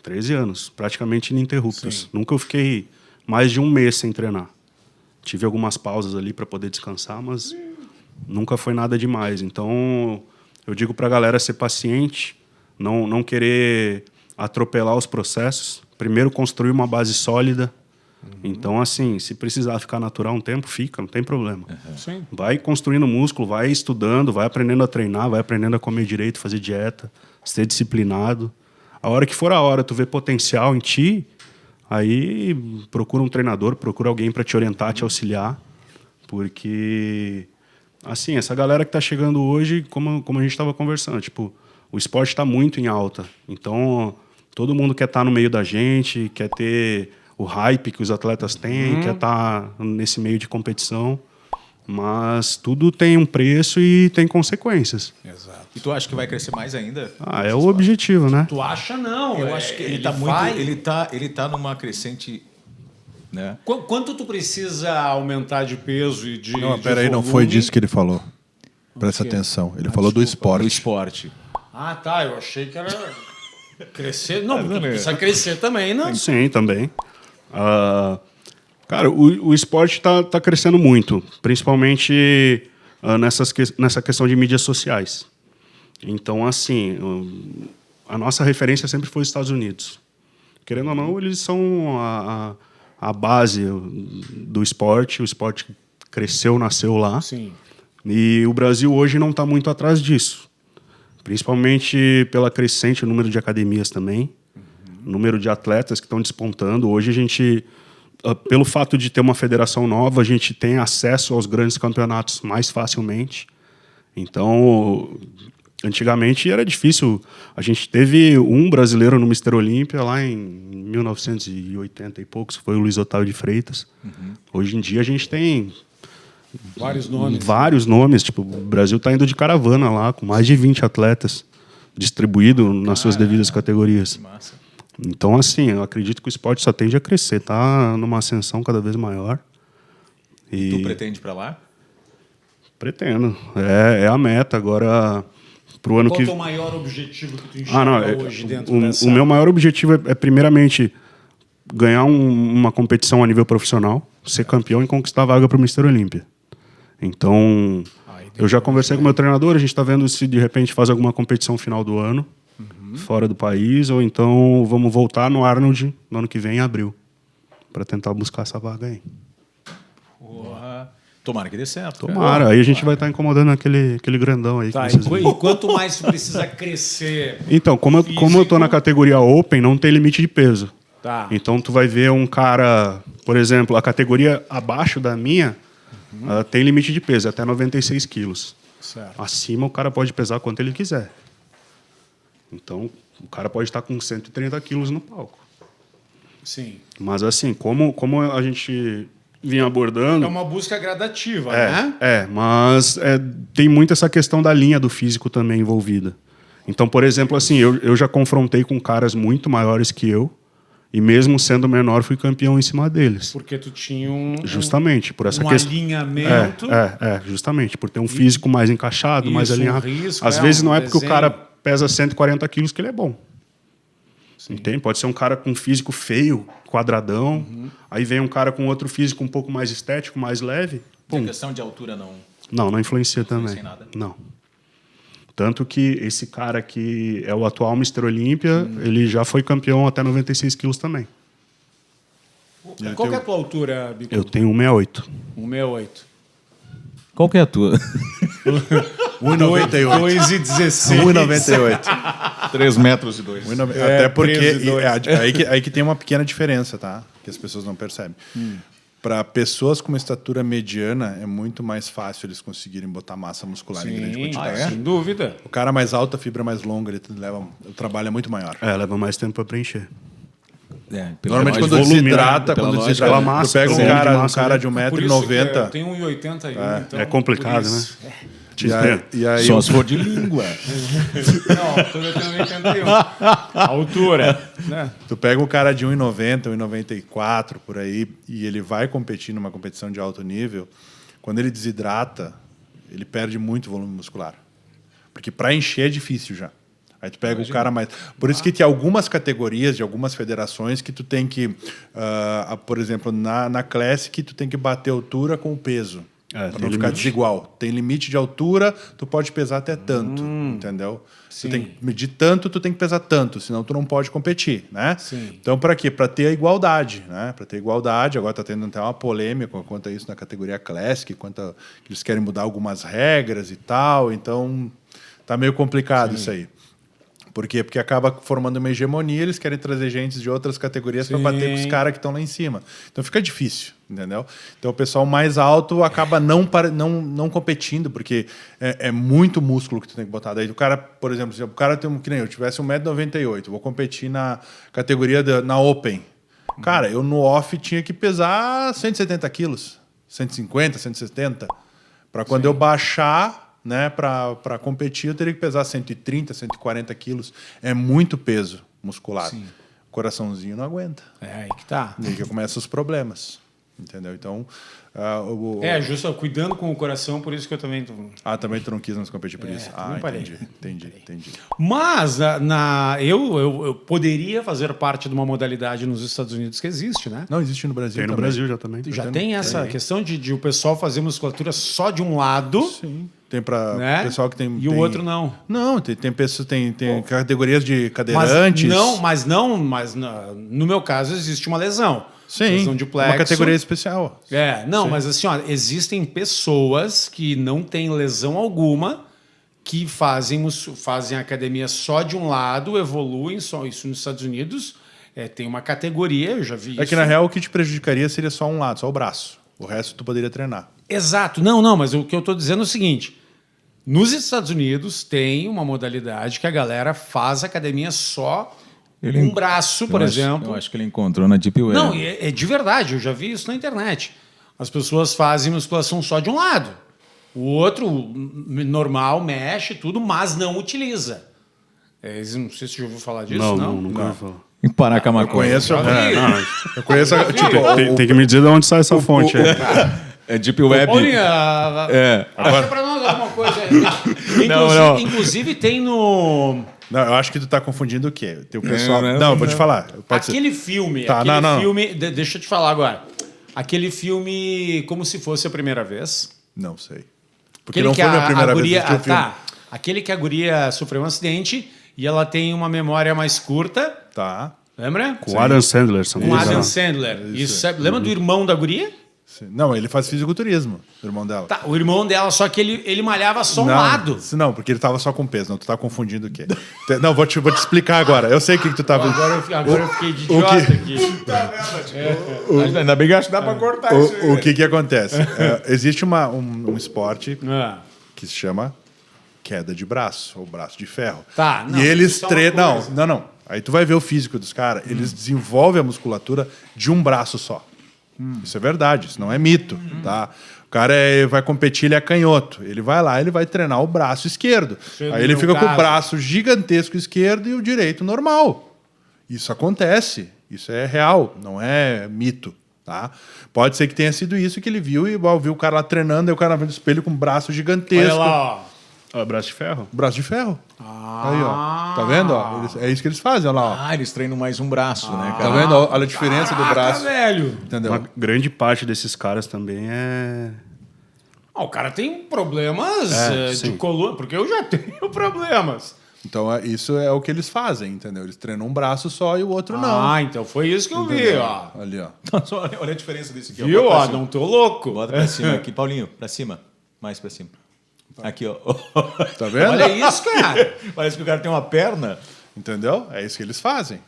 13 anos, praticamente ininterruptos.
Sim.
Nunca eu fiquei mais de um mês sem treinar. Tive algumas pausas ali para poder descansar, mas nunca foi nada demais. Então, eu digo para a galera ser paciente, não querer atropelar os processos. Primeiro, construir uma base sólida. Então, assim, se precisar ficar natural um tempo, fica, não tem problema.
Sim.
Vai construindo músculo, vai estudando, vai aprendendo a treinar, vai aprendendo a comer direito, fazer dieta, ser disciplinado. A hora que for a hora, tu vê potencial em ti, aí procura um treinador, procura alguém para te orientar, te auxiliar. Porque, assim, essa galera que está chegando hoje, como a gente estava conversando, tipo, o esporte está muito em alta. Então, todo mundo quer estar no meio da gente, quer ter o hype que os atletas têm, quer estar nesse meio de competição. Mas tudo tem um preço e tem consequências.
Exato.
E tu acha que vai crescer mais ainda?
É o objetivo, né?
Tu acha não?
Eu acho que ele tá muito. Ele tá numa crescente. Né?
Quanto tu precisa aumentar de peso e de.
Não,
de
peraí, não
volume?
foi disso que ele falou. Presta
O quê?
atenção. Ele falou do esporte.
Do esporte.
Ah, tá. Eu achei que era crescer. Não, porque tu precisa crescer também, não?
Sim, também. Cara, o esporte está crescendo muito, principalmente nessa questão de mídias sociais. Então, assim, a nossa referência sempre foi os Estados Unidos. Querendo ou não, eles são a base do esporte. O esporte cresceu, nasceu lá.
Sim.
E o Brasil hoje não está muito atrás disso. Principalmente pela crescente número de academias também, número de atletas que estão despontando. Hoje a gente, pelo fato de ter uma federação nova, a gente tem acesso aos grandes campeonatos mais facilmente. Então, antigamente era difícil. A gente teve um brasileiro no Mister Olímpia lá em 1980 e poucos, foi o Luiz Otávio de Freitas. Hoje em dia a gente tem vários nomes. Tipo, o Brasil está indo de caravana lá, com mais de 20 atletas distribuídos nas suas devidas categorias.
Massa.
Então, assim, eu acredito que o esporte só tende a crescer, tá numa ascensão cada vez maior. E
Tu pretende ir pra lá?
pretendo. É a meta. Agora, pro ano
Qual
que...
é o teu maior objetivo que tu enxerga hoje dentro dessa...
O meu maior objetivo é primeiramente, ganhar uma competição a nível profissional, ser campeão e conquistar a vaga para o Mister Olímpia. Então, eu já conversei com o meu treinador, a gente está vendo se de repente faz alguma competição final do ano, fora do país, ou então vamos voltar no Arnold no ano que vem, em abril, para tentar buscar essa vaga aí.
Porra. Tomara que dê certo.
Tomara, aí a gente vai estar incomodando aquele grandão aí.
Tá,
que vocês viram.
e quanto mais tu precisa crescer...
Então, como eu tô na categoria Open, não tem limite de peso.
Tá.
Então, tu vai ver um cara, por exemplo, a categoria abaixo da minha tem limite de peso, até 96 quilos.
Certo.
Acima, o cara pode pesar quanto ele quiser. Então, o cara pode estar com 130 quilos no palco.
Sim.
Mas, assim, como a gente vinha abordando...
É uma busca gradativa, né?
Mas tem muito essa questão da linha do físico também envolvida. Então, por exemplo, assim, eu já confrontei com caras muito maiores que eu, e mesmo sendo menor, fui campeão em cima deles.
Porque tu tinha
Justamente, por essa questão.
Alinhamento.
Justamente, por ter um físico mais encaixado, mais
Isso,
alinhado.
um risco,
Às vezes
um
não é porque o
desenho.
cara pesa 140 quilos que ele é bom. Entende? Pode ser um cara com físico feio, quadradão, aí vem um cara com outro físico um pouco mais estético, mais leve.
A questão de altura não...
Não influencia também.
influencia em nada?
Não. Tanto que esse cara que é o atual Mister Olímpia, ele já foi campeão até 96 quilos também.
Qual que é a tua altura, Bico?
Eu tenho 1,68.
1,68.
Qual que é a tua?
1,98.
2,16.
1,98.
3 metros e 2.
Até porque
13 e 2.
aí que tem uma pequena diferença, tá? Que as pessoas não percebem. Para pessoas com uma estatura mediana, é muito mais fácil eles conseguirem botar massa muscular em grande
Sim,
quantidade.
sem dúvida.
O cara mais alto, a fibra mais longa, o trabalho é muito maior.
Leva mais tempo para preencher.
Normalmente quando
volume,
desidrata,
né?
quando
Pela
desidrata,
massa,
tu pega
pela
um
massa,
cara
né?
de
Por isso que
1,90 m.
eu tenho 1,81, então...
É complicado,
por isso.
né?
E aí
Só se for de língua.
Não, altura eu também tentei. Altura. Né?
tu pega o cara de 1,90, 1,94 por aí, e ele vai competir numa competição de alto nível, quando ele desidrata, ele perde muito volume muscular. Porque para encher é difícil já. Aí tu pega o cara mais... Por isso que tem algumas categorias de algumas federações que tu tem que... por exemplo, na Classic, tu tem que bater altura com o peso. Para não ficar desigual. Tem limite de altura, tu pode pesar até tanto, entendeu?
Sim.
Tu tem que medir tanto, tu tem que pesar tanto, senão tu não pode competir, né?
Sim.
Então, para quê? Para ter a igualdade, né? Para ter igualdade, agora está tendo até uma polêmica quanto a isso na categoria Classic, quanto eles querem mudar algumas regras e tal, então tá meio complicado isso aí. Por quê? Porque acaba formando uma hegemonia, eles querem trazer gente de outras categorias para bater com os caras que estão lá em cima. Então fica difícil, entendeu? Então o pessoal mais alto acaba não competindo, porque é muito músculo que tu tem que botar. Daí o cara, por exemplo, se o cara tem que nem eu tivesse 1,98 m, vou competir na categoria na Open. Cara, eu no off tinha que pesar 170 quilos, 150, 170, para quando eu baixar, né, para competir, eu teria que pesar 130, 140 quilos. É muito peso muscular.
Sim.
O coraçãozinho não aguenta.
É aí que tá.
E aí que começam os problemas. Entendeu? Então...
Justo, cuidando com o coração, por isso que eu também...
também tu não quis mais competir por isso.
também parei.
Entendi.
Mas eu poderia fazer parte de uma modalidade nos Estados Unidos que existe, né?
Não, existe no Brasil
Tem no
também.
Brasil já também.
Já tem essa questão de o pessoal fazer musculatura só de um lado,
Sim. Tem para
né?
pessoal que tem...
E o outro não.
Não, tem pessoas, tem categorias de cadeirantes.
Mas no meu caso existe uma lesão.
Sim,
lesão de plexo.
uma categoria especial.
Não, mas assim, ó, existem pessoas que não têm lesão alguma, que fazem academia só de um lado, evoluem, só isso nos Estados Unidos. Tem uma categoria, eu já vi isso.
É que na real o que te prejudicaria seria só um lado, só o braço. O resto tu poderia treinar.
Exato. Não, mas o que eu estou dizendo é o seguinte. Nos Estados Unidos tem uma modalidade que a galera faz academia só um braço, por exemplo.
Eu acho que ele encontrou na Deep Web.
Não, é de verdade, eu já vi isso na internet. As pessoas fazem musculação só de um lado. O outro, normal, mexe tudo, mas não utiliza. Não sei se você já ouviu falar disso, não?
Nunca ouvi falar.
Em Paracamacu.
Eu conheço...
Não,
Eu conheço...
tem que me dizer de onde sai essa fonte aí.
É Deep Web.
Paulinha, acha pra nós alguma coisa aí. Inclusive tem no...
Não, eu acho que tu tá confundindo o quê? Tem o pessoal... Não, vou te falar.
Aquele filme...
Tá,
filme deixa eu te falar agora. Aquele filme Como Se Fosse a Primeira Vez.
Não sei. Porque não foi a minha primeira vez que assisti o filme.
Tá. Aquele que a guria sofreu um acidente e ela tem uma memória mais curta.
Tá.
Lembra?
Com o Adam Sandler.
Com o Adam Sandler. Isso. Lembra do irmão da guria?
Sim. Não, ele faz fisiculturismo, o irmão dela.
Tá, o irmão dela, só que ele malhava só um lado.
Não, porque ele tava só com peso. Não, tu tá confundindo o quê? Não, vou te explicar agora. Eu sei o que tu tava...
Agora eu fiquei de idiota aqui.
Ainda bem que acho que dá pra cortar isso aí.
O que acontece? Existe um esporte
Ah.
que se chama queda de braço, ou braço de ferro.
Tá, não,
e eles
isso é uma
treinam...
coisa.
Não. Aí tu vai ver o físico dos caras. Eles desenvolvem a musculatura de um braço só. Isso é verdade, isso não é mito, tá? O cara vai competir, ele é canhoto. Ele vai lá, ele vai treinar o braço esquerdo. Aí ele fica com o braço gigantesco esquerdo e o direito normal. Isso acontece, isso é real, não é mito, tá? Pode ser que tenha sido isso que ele viu e viu o cara lá treinando, aí o cara vendo o espelho com um braço gigantesco.
Olha lá, ó.
Braço de ferro?
Braço de ferro. Aí, ó. Tá vendo? Ó? É isso que eles fazem, olha lá. Ó.
Eles treinam mais um braço, né,
Tá
cara?
vendo? Olha a diferença do braço.
velho.
Entendeu?
Uma grande parte desses caras também é...
O cara tem problemas de
sim.
coluna, porque eu já tenho problemas.
Então, isso é o que eles fazem, entendeu? Eles treinam um braço só e o outro não.
Então foi isso que eu vi, ó.
Ali, ó.
Olha a diferença desse aqui.
Viu, ó? Não tô louco.
Bota pra cima aqui, Paulinho. Pra cima. Mais pra cima. Aqui, ó.
Tá vendo?
Olha isso, cara.
Parece que o cara tem uma perna.
Entendeu? É isso que eles fazem.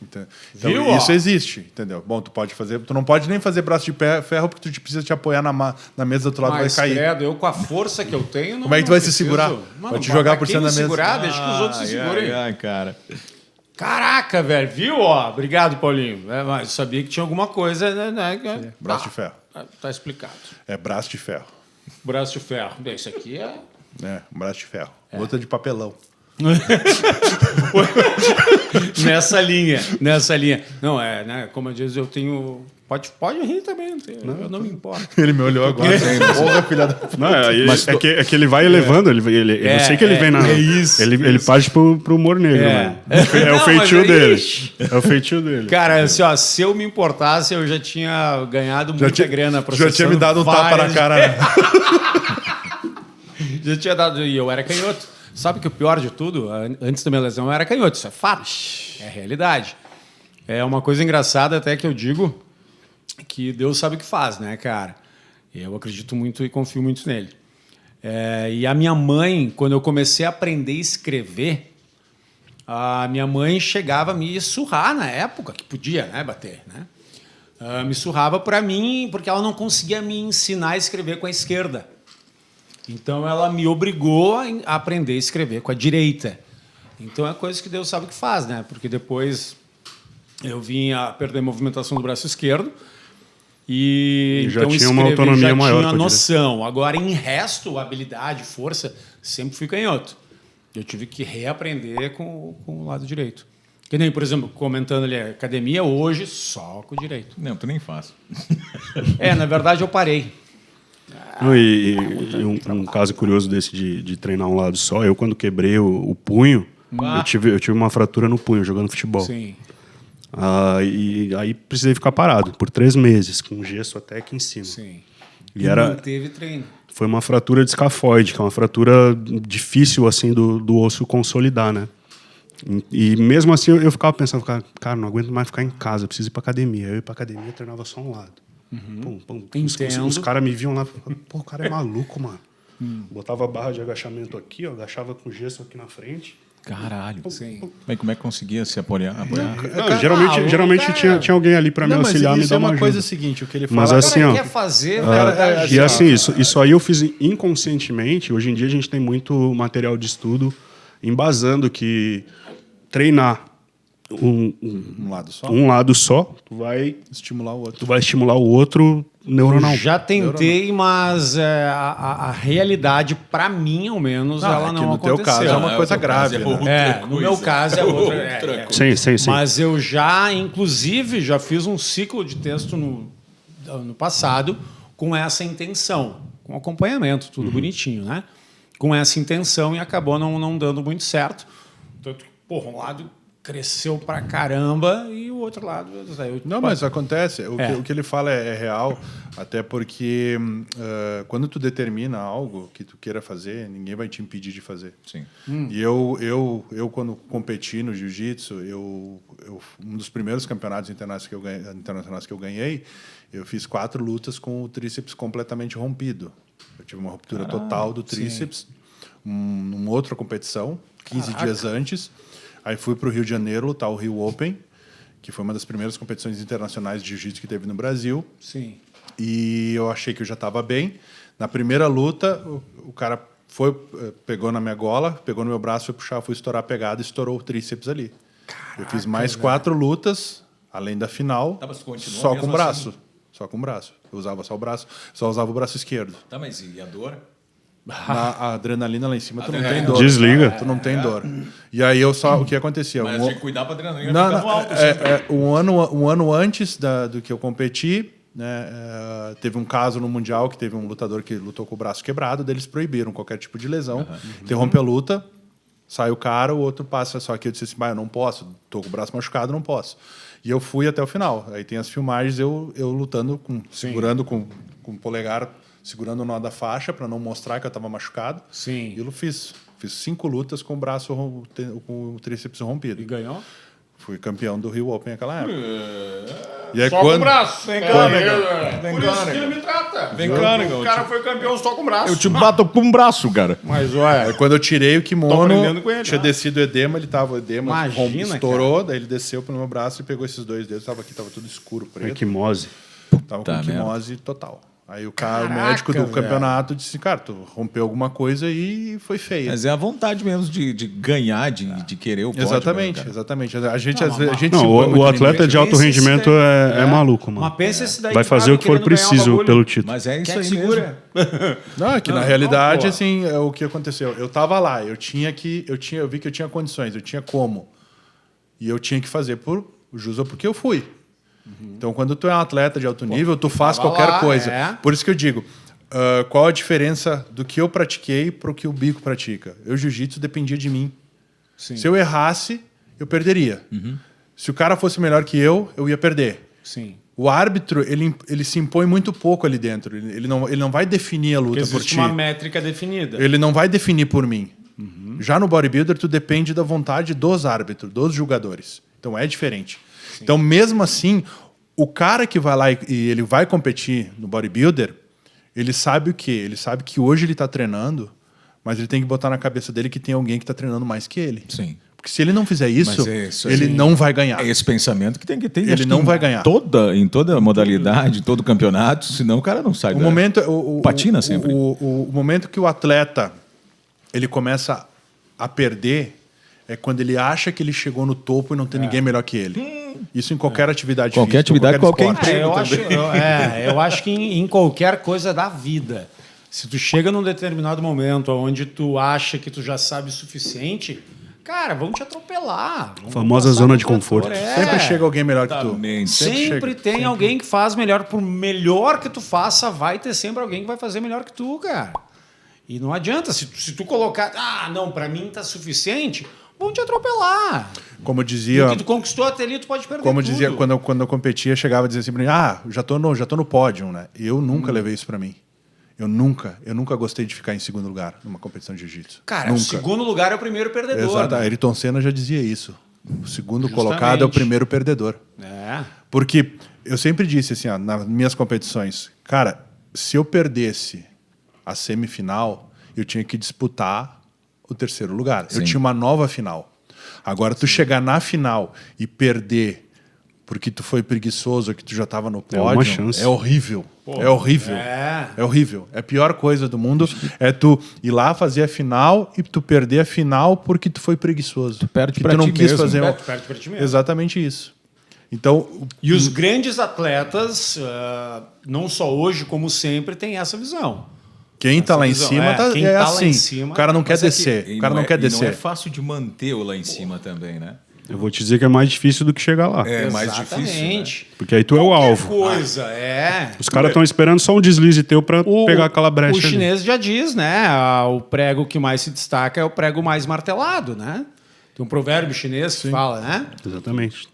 Então,
Viu,
isso
ó?
existe, entendeu? Bom, tu não pode nem fazer braço de ferro porque tu precisa te apoiar na mesa do outro lado,
Mas,
vai cair.
credo, eu com a força que eu tenho... Não,
Como é que tu
não
vai se
preciso.
segurar?
Mano,
Vai te jogar por cima da mesa.
segurar, deixa que os outros se segurem.
Ai, cara.
Caraca, velho. Viu, ó? Obrigado, Paulinho. Mas eu sabia que tinha alguma coisa, né?
Braço de ferro.
Tá explicado.
É braço de ferro.
Braço de ferro. Bem, isso aqui é...
Um braço de ferro. Outra de papelão.
Nessa linha. Não, né? Como eu disse, eu tenho... Pode rir também, eu não me importo.
Ele me olhou agora. Porra, filha da puta.
Não, é que ele vai elevando. Eu sei que ele vem na...
isso.
Ele parte pro humor negro, né? É o feitio dele. É o feitio dele.
Cara, assim, ó, se eu me importasse, eu já tinha ganhado muita grana processando.
Já tinha me dado um tapa na cara, né?
Já tinha dado... E eu era canhoto. Sabe que o pior de tudo, antes da minha lesão, eu era canhoto. Isso é fato. É realidade. É uma coisa engraçada até que eu digo que Deus sabe o que faz, né, cara? Eu acredito muito e confio muito nele. E a minha mãe, quando eu comecei a aprender a escrever, a minha mãe chegava a me surrar na época, que podia, né, bater, né? Me surrava para mim, porque ela não conseguia me ensinar a escrever com a esquerda. Então, ela me obrigou a aprender a escrever com a direita. Então, é coisa que Deus sabe o que faz, né? Porque depois eu vim a perder a movimentação do braço esquerdo e
já
então,
tinha uma autonomia maior.
Já tinha noção. Agora, em resto, habilidade, força, sempre fui canhoto. Eu tive que reaprender com o lado direito. Que nem, por exemplo, comentando ali, academia hoje só com o direito.
Não, tu nem faz.
Na verdade, eu parei.
Não, um caso curioso desse de treinar um lado só, eu quando quebrei o punho, eu tive uma fratura no punho jogando futebol.
Sim.
E aí precisei ficar parado por 3 meses, com gesso até aqui em cima.
Sim.
E não
teve treino.
Foi uma fratura de escafoide, que é uma fratura difícil assim do osso consolidar, né? E mesmo assim eu ficava pensando, cara, não aguento mais ficar em casa, preciso ir pra academia. Eu ia pra academia, eu treinava só um lado. Os caras me viam lá, pô, o cara é maluco, mano. Botava a barra de agachamento aqui, ó, agachava com gesso aqui na frente.
Caralho.
Sim.
Mas como é que conseguia se apoiar?
Não, geralmente tinha alguém ali pra me auxiliar, me dar uma ajuda.
Mas isso é uma coisa seguinte, o que ele fala...
Mas assim, ó,
quer fazer...
e assim, isso aí eu fiz inconscientemente. Hoje em dia a gente tem muito material de estudo embasando que treinar
um
lado só, tu vai
estimular o outro.
Tu vai estimular o outro neuronal.
Eu já tentei, mas a realidade, para mim, ao menos, ela não aconteceu.
No teu caso é uma coisa grave.
No meu caso é outra.
Sim.
Mas eu inclusive, já fiz um ciclo de texto no passado com essa intenção, com acompanhamento, tudo bonitinho, né? Com essa intenção e acabou não dando muito certo. Tanto que, porra, um lado cresceu pra caramba e o outro lado...
Mas acontece. O que ele fala é real, até porque quando tu determina algo que tu queira fazer, ninguém vai te impedir de fazer.
Sim.
E eu quando competi no jiu-jitsu, um dos primeiros campeonatos internacionais que eu ganhei, eu fiz 4 lutas com o tríceps completamente rompido. Eu tive uma ruptura total do tríceps, numa outra competição, 15 dias antes. Aí fui para o Rio de Janeiro lutar o Rio Open, que foi uma das primeiras competições internacionais de jiu-jitsu que teve no Brasil.
Sim.
E eu achei que eu já estava bem. Na primeira luta, o cara pegou na minha gola, pegou no meu braço, foi puxar, fui estourar a pegada e estourou o tríceps ali. Caraca, eu fiz mais 4 lutas, além da final, só com o braço. Assim? Só com o braço. Eu usava só o braço, só usava o braço esquerdo.
Tá, mas e a dor?
A adrenalina lá em cima, tu não tem dor.
Desliga.
Tu não tem dor. E aí o que acontecia?
Mas tinha que cuidar pra adrenalina ficar no alto.
Um ano antes do que eu competi, né, teve um caso no Mundial que teve um lutador que lutou com o braço quebrado, daí eles proibiram qualquer tipo de lesão. Interrompe a luta, sai o cara, o outro passa. Só que eu disse assim, eu não posso, tô com o braço machucado, não posso. E eu fui até o final. Aí tem as filmagens, eu lutando, segurando com o polegar, segurando o nó da faixa para não mostrar que eu estava machucado.
Sim.
E eu fiz 5 lutas com o braço, com o tríceps rompido.
E ganhou?
Fui campeão do Rio Open naquela época. E aí,
só com o braço.
Vem
cá, por isso que ele me trata.
Vem cá,
o cara foi campeão só com o braço.
Eu te bato com um braço, cara.
Mas, ué...
Aí, quando eu tirei o kimono,
ele,
tinha descido o edema, o edema estourou,
cara.
daí ele desceu pro meu braço e pegou esses 2 dedos, tava aqui, tava tudo escuro, preto.
Equimose.
Tava com quimose total. Aí o médico do campeonato disse, cara, tu rompeu alguma coisa e foi feio.
Mas é a vontade mesmo de ganhar, de querer o pódio.
Exatamente,
mesmo,
exatamente. A gente, às vezes,
Não, o atleta de alto rendimento é maluco, mano.
Mas pensa esse daí
Vai fazer o que for preciso pelo título.
Mas é isso
Quem é que
aí
segura?
mesmo.
Não, é que na realidade, assim, é o que aconteceu. Eu tava lá, eu vi que eu tinha condições, eu tinha como. E eu tinha que fazer porque eu fui. Então, quando tu é um atleta de alto nível, tu faz qualquer coisa. Por isso que eu digo, qual a diferença do que eu pratiquei para o que o Bico pratica? O jiu-jitsu dependia de mim. Sim. Se eu errasse, eu perderia. Se o cara fosse melhor que eu ia perder.
Sim.
O árbitro, ele se impõe muito pouco ali dentro. Ele não vai definir a luta por ti.
Existe uma métrica definida.
Ele não vai definir por mim. Já no bodybuilder, tu depende da vontade dos árbitros, dos julgadores. Então, é diferente. Sim. Então, mesmo assim, o cara que vai lá e ele vai competir no bodybuilder, ele sabe o quê? Ele sabe que hoje ele está treinando, mas ele tem que botar na cabeça dele que tem alguém que está treinando mais que ele.
Sim.
Porque se ele não fizer isso, ele não vai ganhar.
É esse pensamento que tem que ter.
Ele não vai ganhar.
Em toda modalidade, em todo campeonato, senão o cara não sai. Patina sempre.
O momento que o atleta ele começa a perder é quando ele acha que ele chegou no topo e não tem ninguém melhor que ele. Isso em qualquer atividade física.
Qualquer atividade, qualquer emprego.
Eu acho que em qualquer coisa da vida, se tu chega num determinado momento onde tu acha que tu já sabe o suficiente, cara, vão te atropelar.
A famosa zona de conforto.
Sempre chega alguém melhor que tu.
Sempre tem alguém que faz melhor. Por melhor que tu faça, vai ter sempre alguém que vai fazer melhor que tu, cara. E não adianta. Se tu colocar, não, pra mim tá suficiente, vão te atropelar.
Como dizia...
O que tu conquistou até ali, tu pode perder
Como
tudo.
dizia, quando eu competia, chegava a dizer assim pra mim, já tô no pódio, né? E eu nunca levei isso pra mim. Eu nunca gostei de ficar em segundo lugar numa competição de jiu-jitsu.
Cara,
nunca.
o segundo lugar é o primeiro perdedor.
Exato.
Né?
Ayrton Senna já dizia isso. O segundo colocado é o primeiro perdedor.
É.
Porque eu sempre disse assim, nas minhas competições, cara, se eu perdesse a semifinal, eu tinha que disputar o terceiro lugar. Sim. Eu tinha uma nova final. Agora, tu chegar na final e perder porque tu foi preguiçoso, que tu já estava no pódio, é horrível. É horrível. É horrível. É a pior coisa do mundo é tu ir lá fazer a final e tu perder a final porque tu foi preguiçoso. Tu
perde
pra ti mesmo.
Tu perde pra ti mesmo.
Exatamente isso. Então,
e os grandes atletas, não só hoje, como sempre, têm essa visão.
Quem está lá em cima é assim. Lá em cima, o cara não quer descer. O cara não quer descer.
Não é fácil de manter o lá em cima também, né?
Eu vou te dizer que é mais difícil do que chegar lá.
É mais difícil. Né?
Porque aí tu é o alvo.
Coisa,
Os caras estão esperando só um deslize teu para pegar aquela brecha.
O chinês já diz, né? O prego que mais se destaca é o prego mais martelado, né? Tem um provérbio chinês que fala, né?
Exatamente.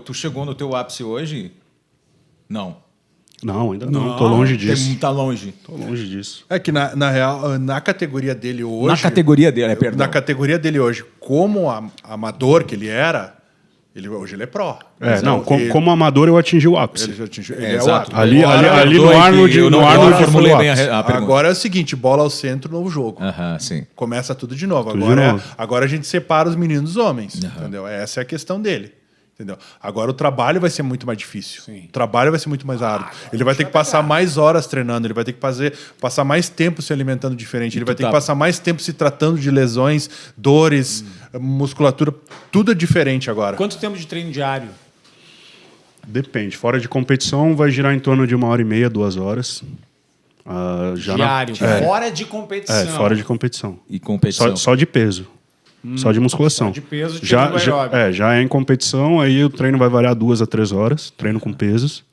Tu chegou no teu ápice hoje? Não.
Não, ainda não. Tô longe disso.
Tá longe.
Tô longe disso.
É que, na real, na categoria dele hoje...
Na categoria dele, perdão.
Na categoria dele hoje, como amador que ele era, hoje ele é pró.
Como amador eu atingi o ápice.
Ele já atingiu. Ele é o ápice.
Ali no Arnold eu formulei bem a pergunta.
Agora é o seguinte, bola ao centro, novo jogo.
Sim.
Começa tudo de novo.
Tudo
Agora a gente separa os meninos dos homens. Entendeu? Essa é a questão dele. Entendeu? Agora o trabalho vai ser muito mais difícil. Sim. O trabalho vai ser muito mais árduo. Ele vai ter que passar mais horas treinando, ele vai ter que passar mais tempo se alimentando diferente, ele vai ter que passar mais tempo se tratando de lesões, dores, musculatura, tudo é diferente agora.
Quanto tempo de treino diário?
Depende. Fora de competição vai girar em torno de 1h30, 2 horas.
Diário, fora de competição.
Fora de competição.
E competição?
Só de peso. Só de musculação.
Só de peso,
já é em competição, aí o treino vai variar 2 a 3 horas, treino com pesos.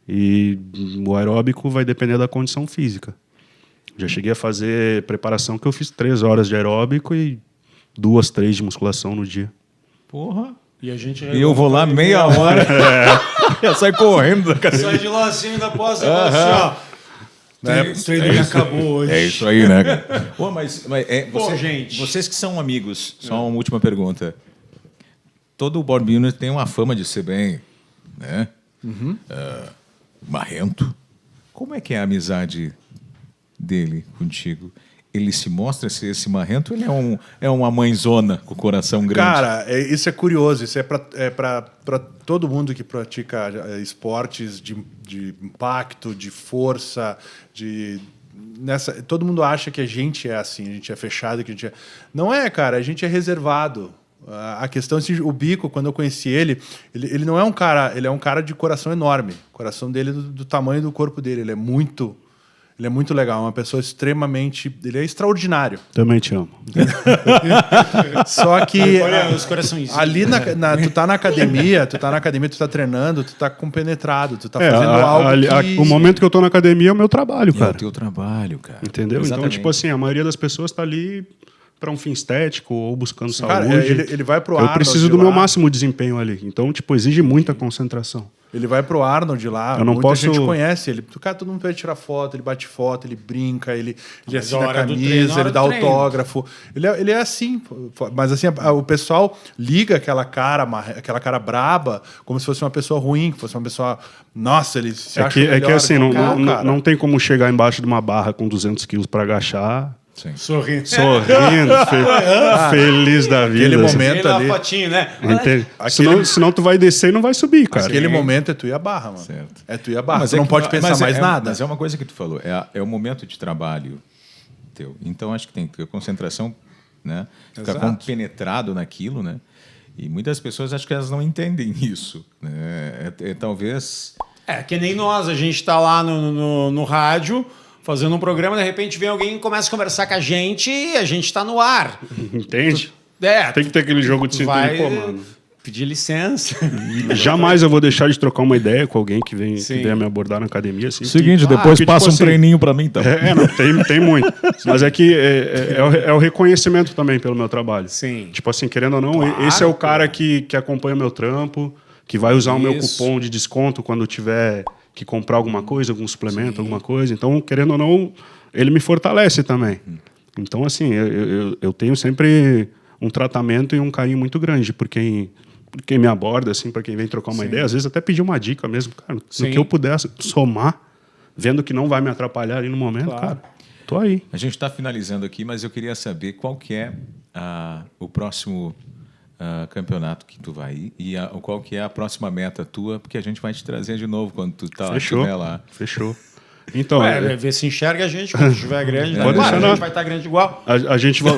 E o aeróbico vai depender da condição física. Já cheguei a fazer preparação que eu fiz 3 horas de aeróbico e 2, 3 de musculação no dia.
Porra!
E
eu vou lá meia hora. Eu saio correndo da academia.
Sai de lá assim, ainda posso assim, ó. O treino acabou hoje.
É isso aí, né? Pô,
gente.
Vocês que são amigos, só uma última pergunta. Todo bodybuilder tem uma fama de ser bem, né? Marrento. Como é que é a amizade dele contigo? ele se mostra ser esse marrento, ele é uma mãezona com o coração grande.
Cara, isso é curioso. Isso é para todo mundo que pratica esportes de impacto, de força, todo mundo acha que a gente é assim, a gente é fechado, que a gente é... Não é, cara, a gente é reservado. A questão é assim, o Bico, quando eu conheci ele não é um cara, ele é um cara de coração enorme. O coração dele é do tamanho do corpo dele, ele é muito legal, é uma pessoa extremamente... Ele é extraordinário.
Também te amo.
Só que
Olha os corações.
ali tu tá na academia, tu tá treinando, tu tá compenetrado, tu tá fazendo algo que...
O momento que eu tô na academia é o meu trabalho,
É o
cara.
teu trabalho, cara.
Entendeu?
Exatamente.
Então, tipo assim, a maioria das pessoas tá ali para um fim estético ou buscando
Cara,
saúde.
ele vai pro
Eu
Arnold
preciso do
lá.
meu máximo desempenho ali. Então, tipo, exige muita concentração.
Ele vai pro Arnold lá,
Eu não
muita
posso-
gente conhece ele. Cara, todo mundo vai tirar foto, ele bate foto, ele brinca, ele assina a
hora do
camisa,
treino, na hora
ele
do
dá
treino.
autógrafo. Ele é assim. Mas assim, o pessoal liga aquela cara braba como se fosse uma pessoa ruim, que fosse uma pessoa... Nossa, ele se acha
É que
melhor.
assim,
Cara.
não tem como chegar embaixo de uma barra com 200 quilos para agachar,
Sim.
Sorrindo.
sorrindo, feliz da vida.
Aquele
assim.
momento
Ele
ali.
na fotinho, né?
Entende?
Aquele-
Senão tu vai descer e não vai subir, cara.
Aquele momento é tu e a barra, mano.
Certo.
É tu e a barra.
Mas
Tu
é
não
que-
pode pensar
mas
mais nada.
Mas é uma coisa que tu falou, é o momento de trabalho teu. Então, acho que tem que ter concentração, né? Ficar
Exato.
compenetrado naquilo, né? E muitas pessoas, acho que elas não entendem isso, né? Talvez...
É, que nem nós, a gente tá lá no rádio fazendo um programa, de repente vem alguém e começa a conversar com a gente e a gente tá no ar.
Entende?
É,
Tem que ter aquele jogo de
tu
cintura
vai
de comando.
pedir licença.
Jamais eu vou deixar de trocar uma ideia com alguém que vem me abordar na academia. Assim,
Seguinte,
que-
depois
que,
passa
tipo
um
assim,
treininho pra mim, então.
Não, tem muito. Mas é que é o reconhecimento também pelo meu trabalho.
Sim.
Tipo assim, querendo ou não, esse é o cara que acompanha meu trampo, que vai usar o meu
Isso.
cupom de desconto quando tiver que comprar alguma coisa, algum suplemento, alguma coisa. Então, querendo ou não, ele me fortalece também. Então, assim, eu tenho sempre um tratamento e um carinho muito grande por quem me aborda, assim, para quem vem trocar uma ideia. Às vezes até pedir uma dica mesmo, cara.
Sim.
No que eu puder somar, vendo que não vai me atrapalhar ali no momento,
Claro.
cara, tô aí.
A gente está finalizando aqui, mas eu queria saber qual que é o próximo campeonato que tu vai ir e qual que é a próxima meta tua, porque a gente vai te trazer de novo quando tu estiver lá.
Fechou. Então,
Ver se enxerga a gente quando estiver grande.
Pode
Claro,
deixar,
a
não.
gente vai estar grande igual.
a gente vai...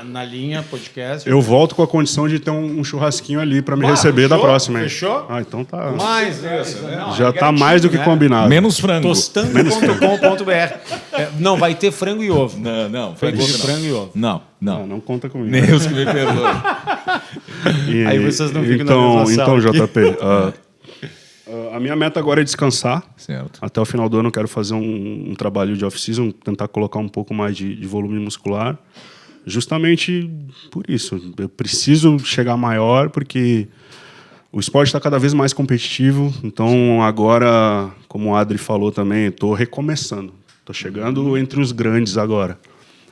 Na linha, podcast.
Eu volto com a condição de ter um churrasquinho ali para me
Ah,
receber da
fechou?
próxima. hein?
Fechou?
Ah, então tá.
Mais,
Já tá mais do que combinado.
Menos frango.
Tostando.com.br. Não, vai ter frango e ovo.
Não,
Frango,
frango,
frango e ovo.
não.
Não conta comigo.
Deus que me perdoe.
Aí vocês não ficam na mesma
Então,
sala aqui.
JP, a minha meta agora é descansar.
Certo.
Até o final do ano eu quero fazer um trabalho de off-season, tentar colocar um pouco mais de volume muscular. Justamente por isso. Eu preciso chegar maior, porque o esporte está cada vez mais competitivo. Então, agora, como o Adri falou também, estou recomeçando. Estou chegando entre os grandes agora.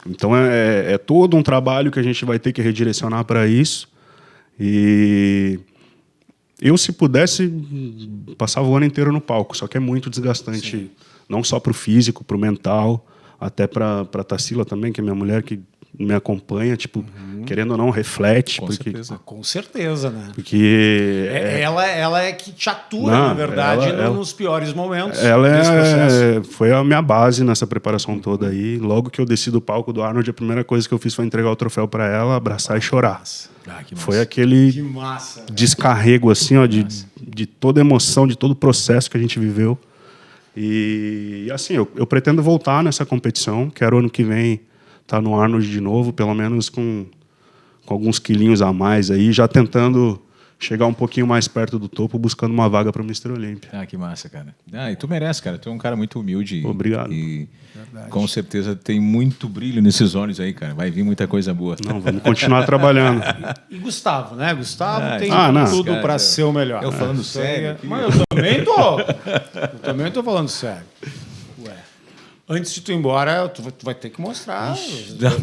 Então, é todo um trabalho que a gente vai ter que redirecionar para isso. E eu, se pudesse, passava o ano inteiro no palco. Só que é muito desgastante, não só para o físico, para o mental, até para a Tarsila também, que é minha mulher, que me acompanha, tipo, querendo ou não, reflete.
Com certeza.
Com certeza, né?
Porque
Ela é que te atua,
Não,
na verdade,
ela-
nos piores momentos
ela
desse processo.
foi a minha base nessa preparação toda aí. Logo que eu desci do palco do Arnold, a primeira coisa que eu fiz foi entregar o troféu para ela, abraçar e chorar.
Que
Foi
Que
aquele
massa.
descarrego assim, ó, de toda emoção, de todo o processo que a gente viveu. E assim, eu pretendo voltar nessa competição. Quero ano que vem estar no Arnold de novo, pelo menos com alguns quilinhos a mais aí, já tentando chegar um pouquinho mais perto do topo, buscando uma vaga para o Mr. Olímpia.
Que massa, cara. E tu merece, cara. Tu é um cara muito humilde.
Obrigado.
E com certeza tem muito brilho nesses olhos aí, cara. Vai vir muita coisa boa.
Não, vamos continuar trabalhando.
E Gustavo, né? Gustavo tem
não.
tudo
Cara,
para ser o melhor.
eu falando
Isso aí
sério
é-
aqui.
Mas eu também tô. Eu também tô falando sério. Ué. Antes de tu ir embora, tu vai ter que mostrar.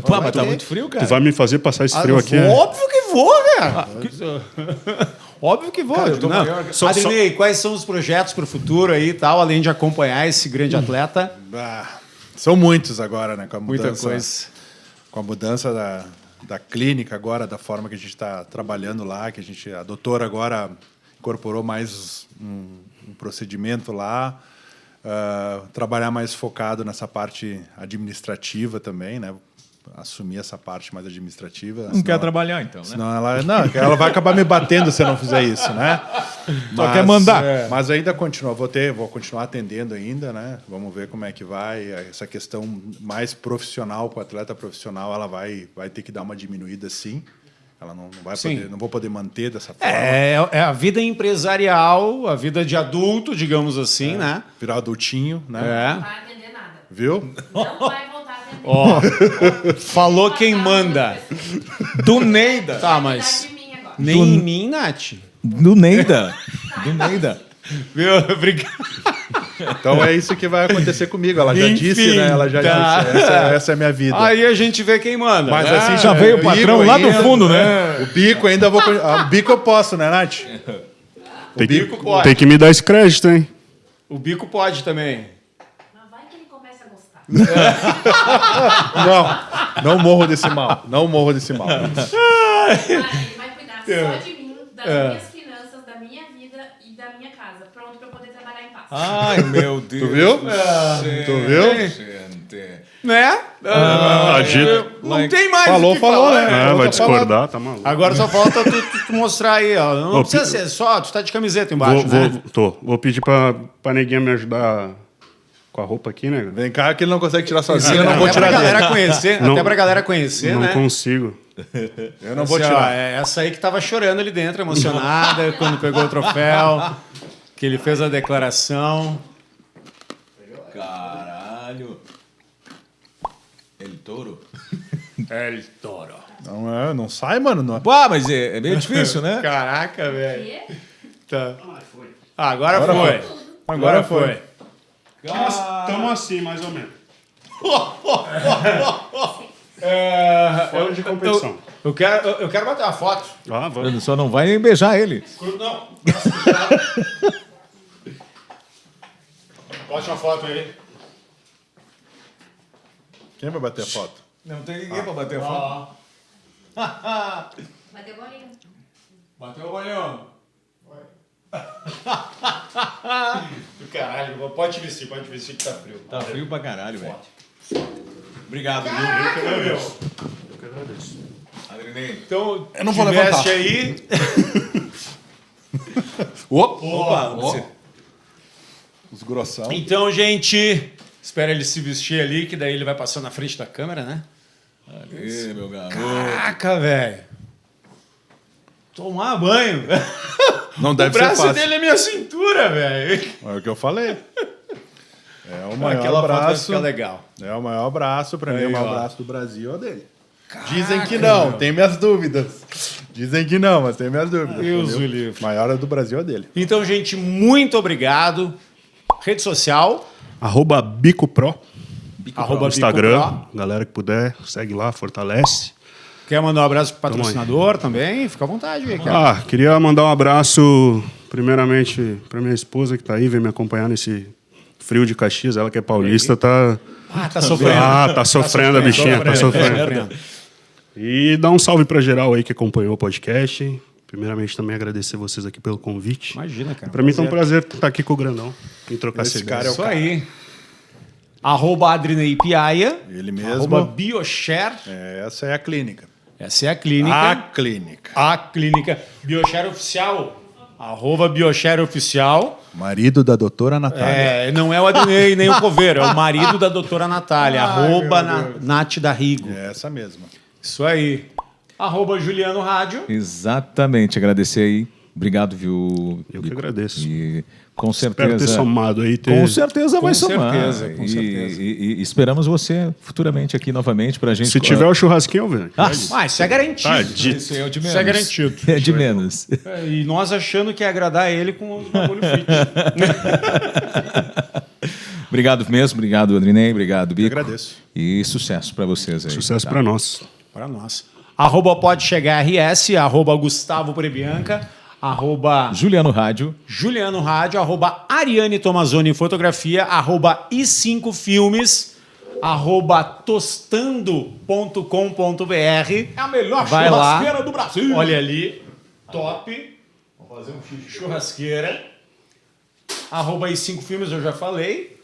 Pô, mas tá muito frio, cara.
Tu vai me fazer passar esse frio aqui?
Óbvio que vou, cara. Óbvio que vou.
Cara, eu tô
Não.
maior.
Adrinei, quais são os projetos para o futuro aí e tal, além de acompanhar esse grande atleta?
São muitos agora, né? Com a
Muita
mudança,
coisa.
Com a mudança da clínica agora, da forma que a gente está trabalhando lá, que a doutora agora incorporou mais um procedimento lá, trabalhar mais focado nessa parte administrativa também, né? Assumir essa parte mais administrativa.
Não quer trabalhar, então, né?
Senão ela vai acabar me batendo se eu não fizer isso, né?
Só quer mandar.
Mas ainda continua, vou continuar atendendo ainda, né? Vamos ver como é que vai. Essa questão mais profissional, com o atleta profissional, ela vai ter que dar uma diminuída, sim. Ela não vai poder, não vou poder manter dessa forma.
É a vida empresarial, a vida de adulto, digamos assim, né?
Virar adultinho, né?
Não vai atender nada.
Viu?
Não vai voltar a atender.
Ó, falou quem manda.
Do Neida.
Tá,
Vai
mas
cuidar de mim agora.
nem em mim, Nath.
Do Neida. Do Neida.
Viu? Obrigado.
Então é isso que vai acontecer comigo. Ela já
Enfim,
disse, né? Ela já
tá.
disse. Essa é a minha vida.
Aí a gente vê quem manda.
Mas
né?
assim,
Já veio o patrão lá do
ainda,
fundo, né?
O bico ainda vou. O bico eu posso, né, Nath?
Tem que,
bico pode.
tem que me dar esse crédito, hein?
O bico pode também.
Mas vai que ele começa a gostar.
Não morro desse mal. Não morro desse mal.
Ele vai cuidar só de mim, das minhas finanças, da minha vida e da minha casa. Pronto pra eu poder trabalhar em paz.
Ai, meu Deus.
Tu viu? Tu viu?
Gente.
Né? Não tem mais
Falou,
o que
falou,
falar.
né?
Vai discordar, tá maluco.
Agora só falta tu mostrar aí, ó. Não precisa ser só, tu tá de camiseta embaixo, né?
Vou pedir pra neguinha me ajudar com a roupa aqui, né?
Vem cá que ele não consegue tirar sozinho, eu não vou
Até pra
tirar dele.
galera conhecer,
Não-
até pra galera conhecer,
Não
né?
consigo.
Eu não vou
Assim, ó,
tirar.
é essa aí que tava chorando ali dentro, emocionada, quando pegou o troféu, que ele fez a declaração.
Caralho. El Toro.
El Toro.
Não sai, mano. Não.
Pô, mas é meio difícil, né?
Caraca, velho.
E
Tá. Ah, agora foi. Agora foi.
Tamo assim, mais ou menos. Fora de competição.
Eu quero bater uma foto.
Ah, vamos.
Ele só não vai nem beijar ele.
Não. Bote uma foto aí.
Quem vai bater a foto?
Não tem ninguém pra bater foto.
Bateu bolinha.
Bateu o olhão. Caralho, pode vestir que tá frio.
Tá frio pra caralho, velho. Obrigado, viu?
Eu que agradeço.
Adrenei.
Então,
Eu não vou
te
levantar.
veste aí.
Opa!
Os grossão.
Então, gente, espera ele se vestir ali, que daí ele vai passando na frente da câmera, né?
Aê, meu garoto.
Caraca, velho. Tomar banho.
Não
O
deve ser
braço
fácil.
dele é minha cintura, velho.
É o que eu falei. É o maior
Aquela foto vai
braço.
ficar legal.
É o maior braço, pra mim,
Aí,
o maior
ó.
braço do Brasil é o dele. Dizem que não, tem minhas dúvidas. Dizem que não, mas tem minhas dúvidas.
Deus
entendeu?
o livre.
Maior do Brasil é dele.
Então, gente, muito obrigado. Rede social,
@BicoPro
arroba
no Instagram.
Bico Pro.
Galera que puder, segue lá, fortalece.
Quer mandar um abraço pro
Tamo aí.
patrocinador também? Fica à vontade aí, cara.
Queria mandar um abraço, primeiramente, pra minha esposa que tá aí, vem me acompanhar nesse frio de Caxias. Ela que é paulista, tá
Tá sofrendo.
tá sofrendo a bichinha, tá sofrendo.
sofrendo.
E dar um salve pra geral aí que acompanhou o podcast. Primeiramente, também agradecer vocês aqui pelo convite.
Imagina, cara.
Pra mim tá um prazer estar aqui com o Grandão e trocar
Esse
essa
cara
ideia.
é o
Isso aí. @Adrinei Piaia.
Ele mesmo.
@Bioshare.
Essa é a clínica.
Essa é a clínica.
A clínica.
A clínica. Bioshare Oficial. @Bioshare Oficial.
Marido da doutora Natália.
Não é o Adrinei nem o Coveiro, é o marido da doutora Natália. Nath da Rigo.
É essa mesma.
Isso aí. @Juliano Rádio.
Exatamente, agradecer aí. Obrigado, viu?
Eu que agradeço.
E com
Espero ter
certeza.
somado aí.
Com certeza vai
Com
somar.
certeza, com certeza.
E esperamos você futuramente aqui novamente pra gente.
Se tiver o churrasquinho, velho.
Isso é garantido.
Tá dito.
Isso é o de menos.
Isso é garantido.
É de menos.
E nós achando que ia agradar ele com os bagulho fit.
Obrigado mesmo, obrigado, Adrinei, obrigado, Bico.
agradeço.
E sucesso pra vocês aí.
Sucesso
tá?
pra nós.
Para nós. Pode chegar RS, @Gustavo Prebianca,
Juliano Rádio.
Juliano Rádio, @Ariane Tomazoni Fotografia, @I5 Filmes, @tostando.com.br.
É a melhor
Vai lá.
churrasqueira do Brasil.
Olha ali, top. Vamos fazer um churrasqueira. @i5filmes eu já falei.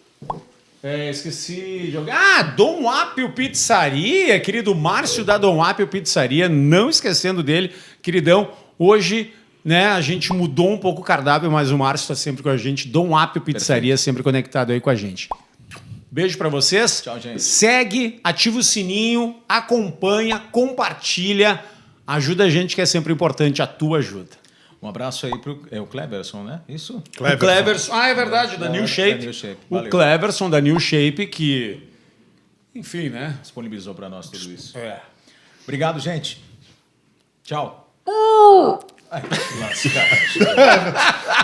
Esqueci de jogar. Dom Apio Pizzaria, querido Márcio da Dom Apio Pizzaria, não esquecendo dele, queridão. Hoje, né, a gente mudou um pouco o cardápio, mas o Márcio está sempre com a gente. Dom Apio Pizzaria, sempre conectado aí com a gente. Beijo pra vocês.
Tchau, gente.
Segue, ativa o sininho, acompanha, compartilha. Ajuda a gente, que é sempre importante, a tua ajuda.
Um abraço aí pro o Cleberson, né? Isso?
O Cleverson. Ah, é verdade, da New Shape.
Da New Shape.
O
Valeu.
Cleverson da New Shape, que. Enfim, né?
Disponibilizou para nós tudo isso.
É.
Obrigado, gente. Tchau.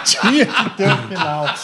Tinha que ter um final.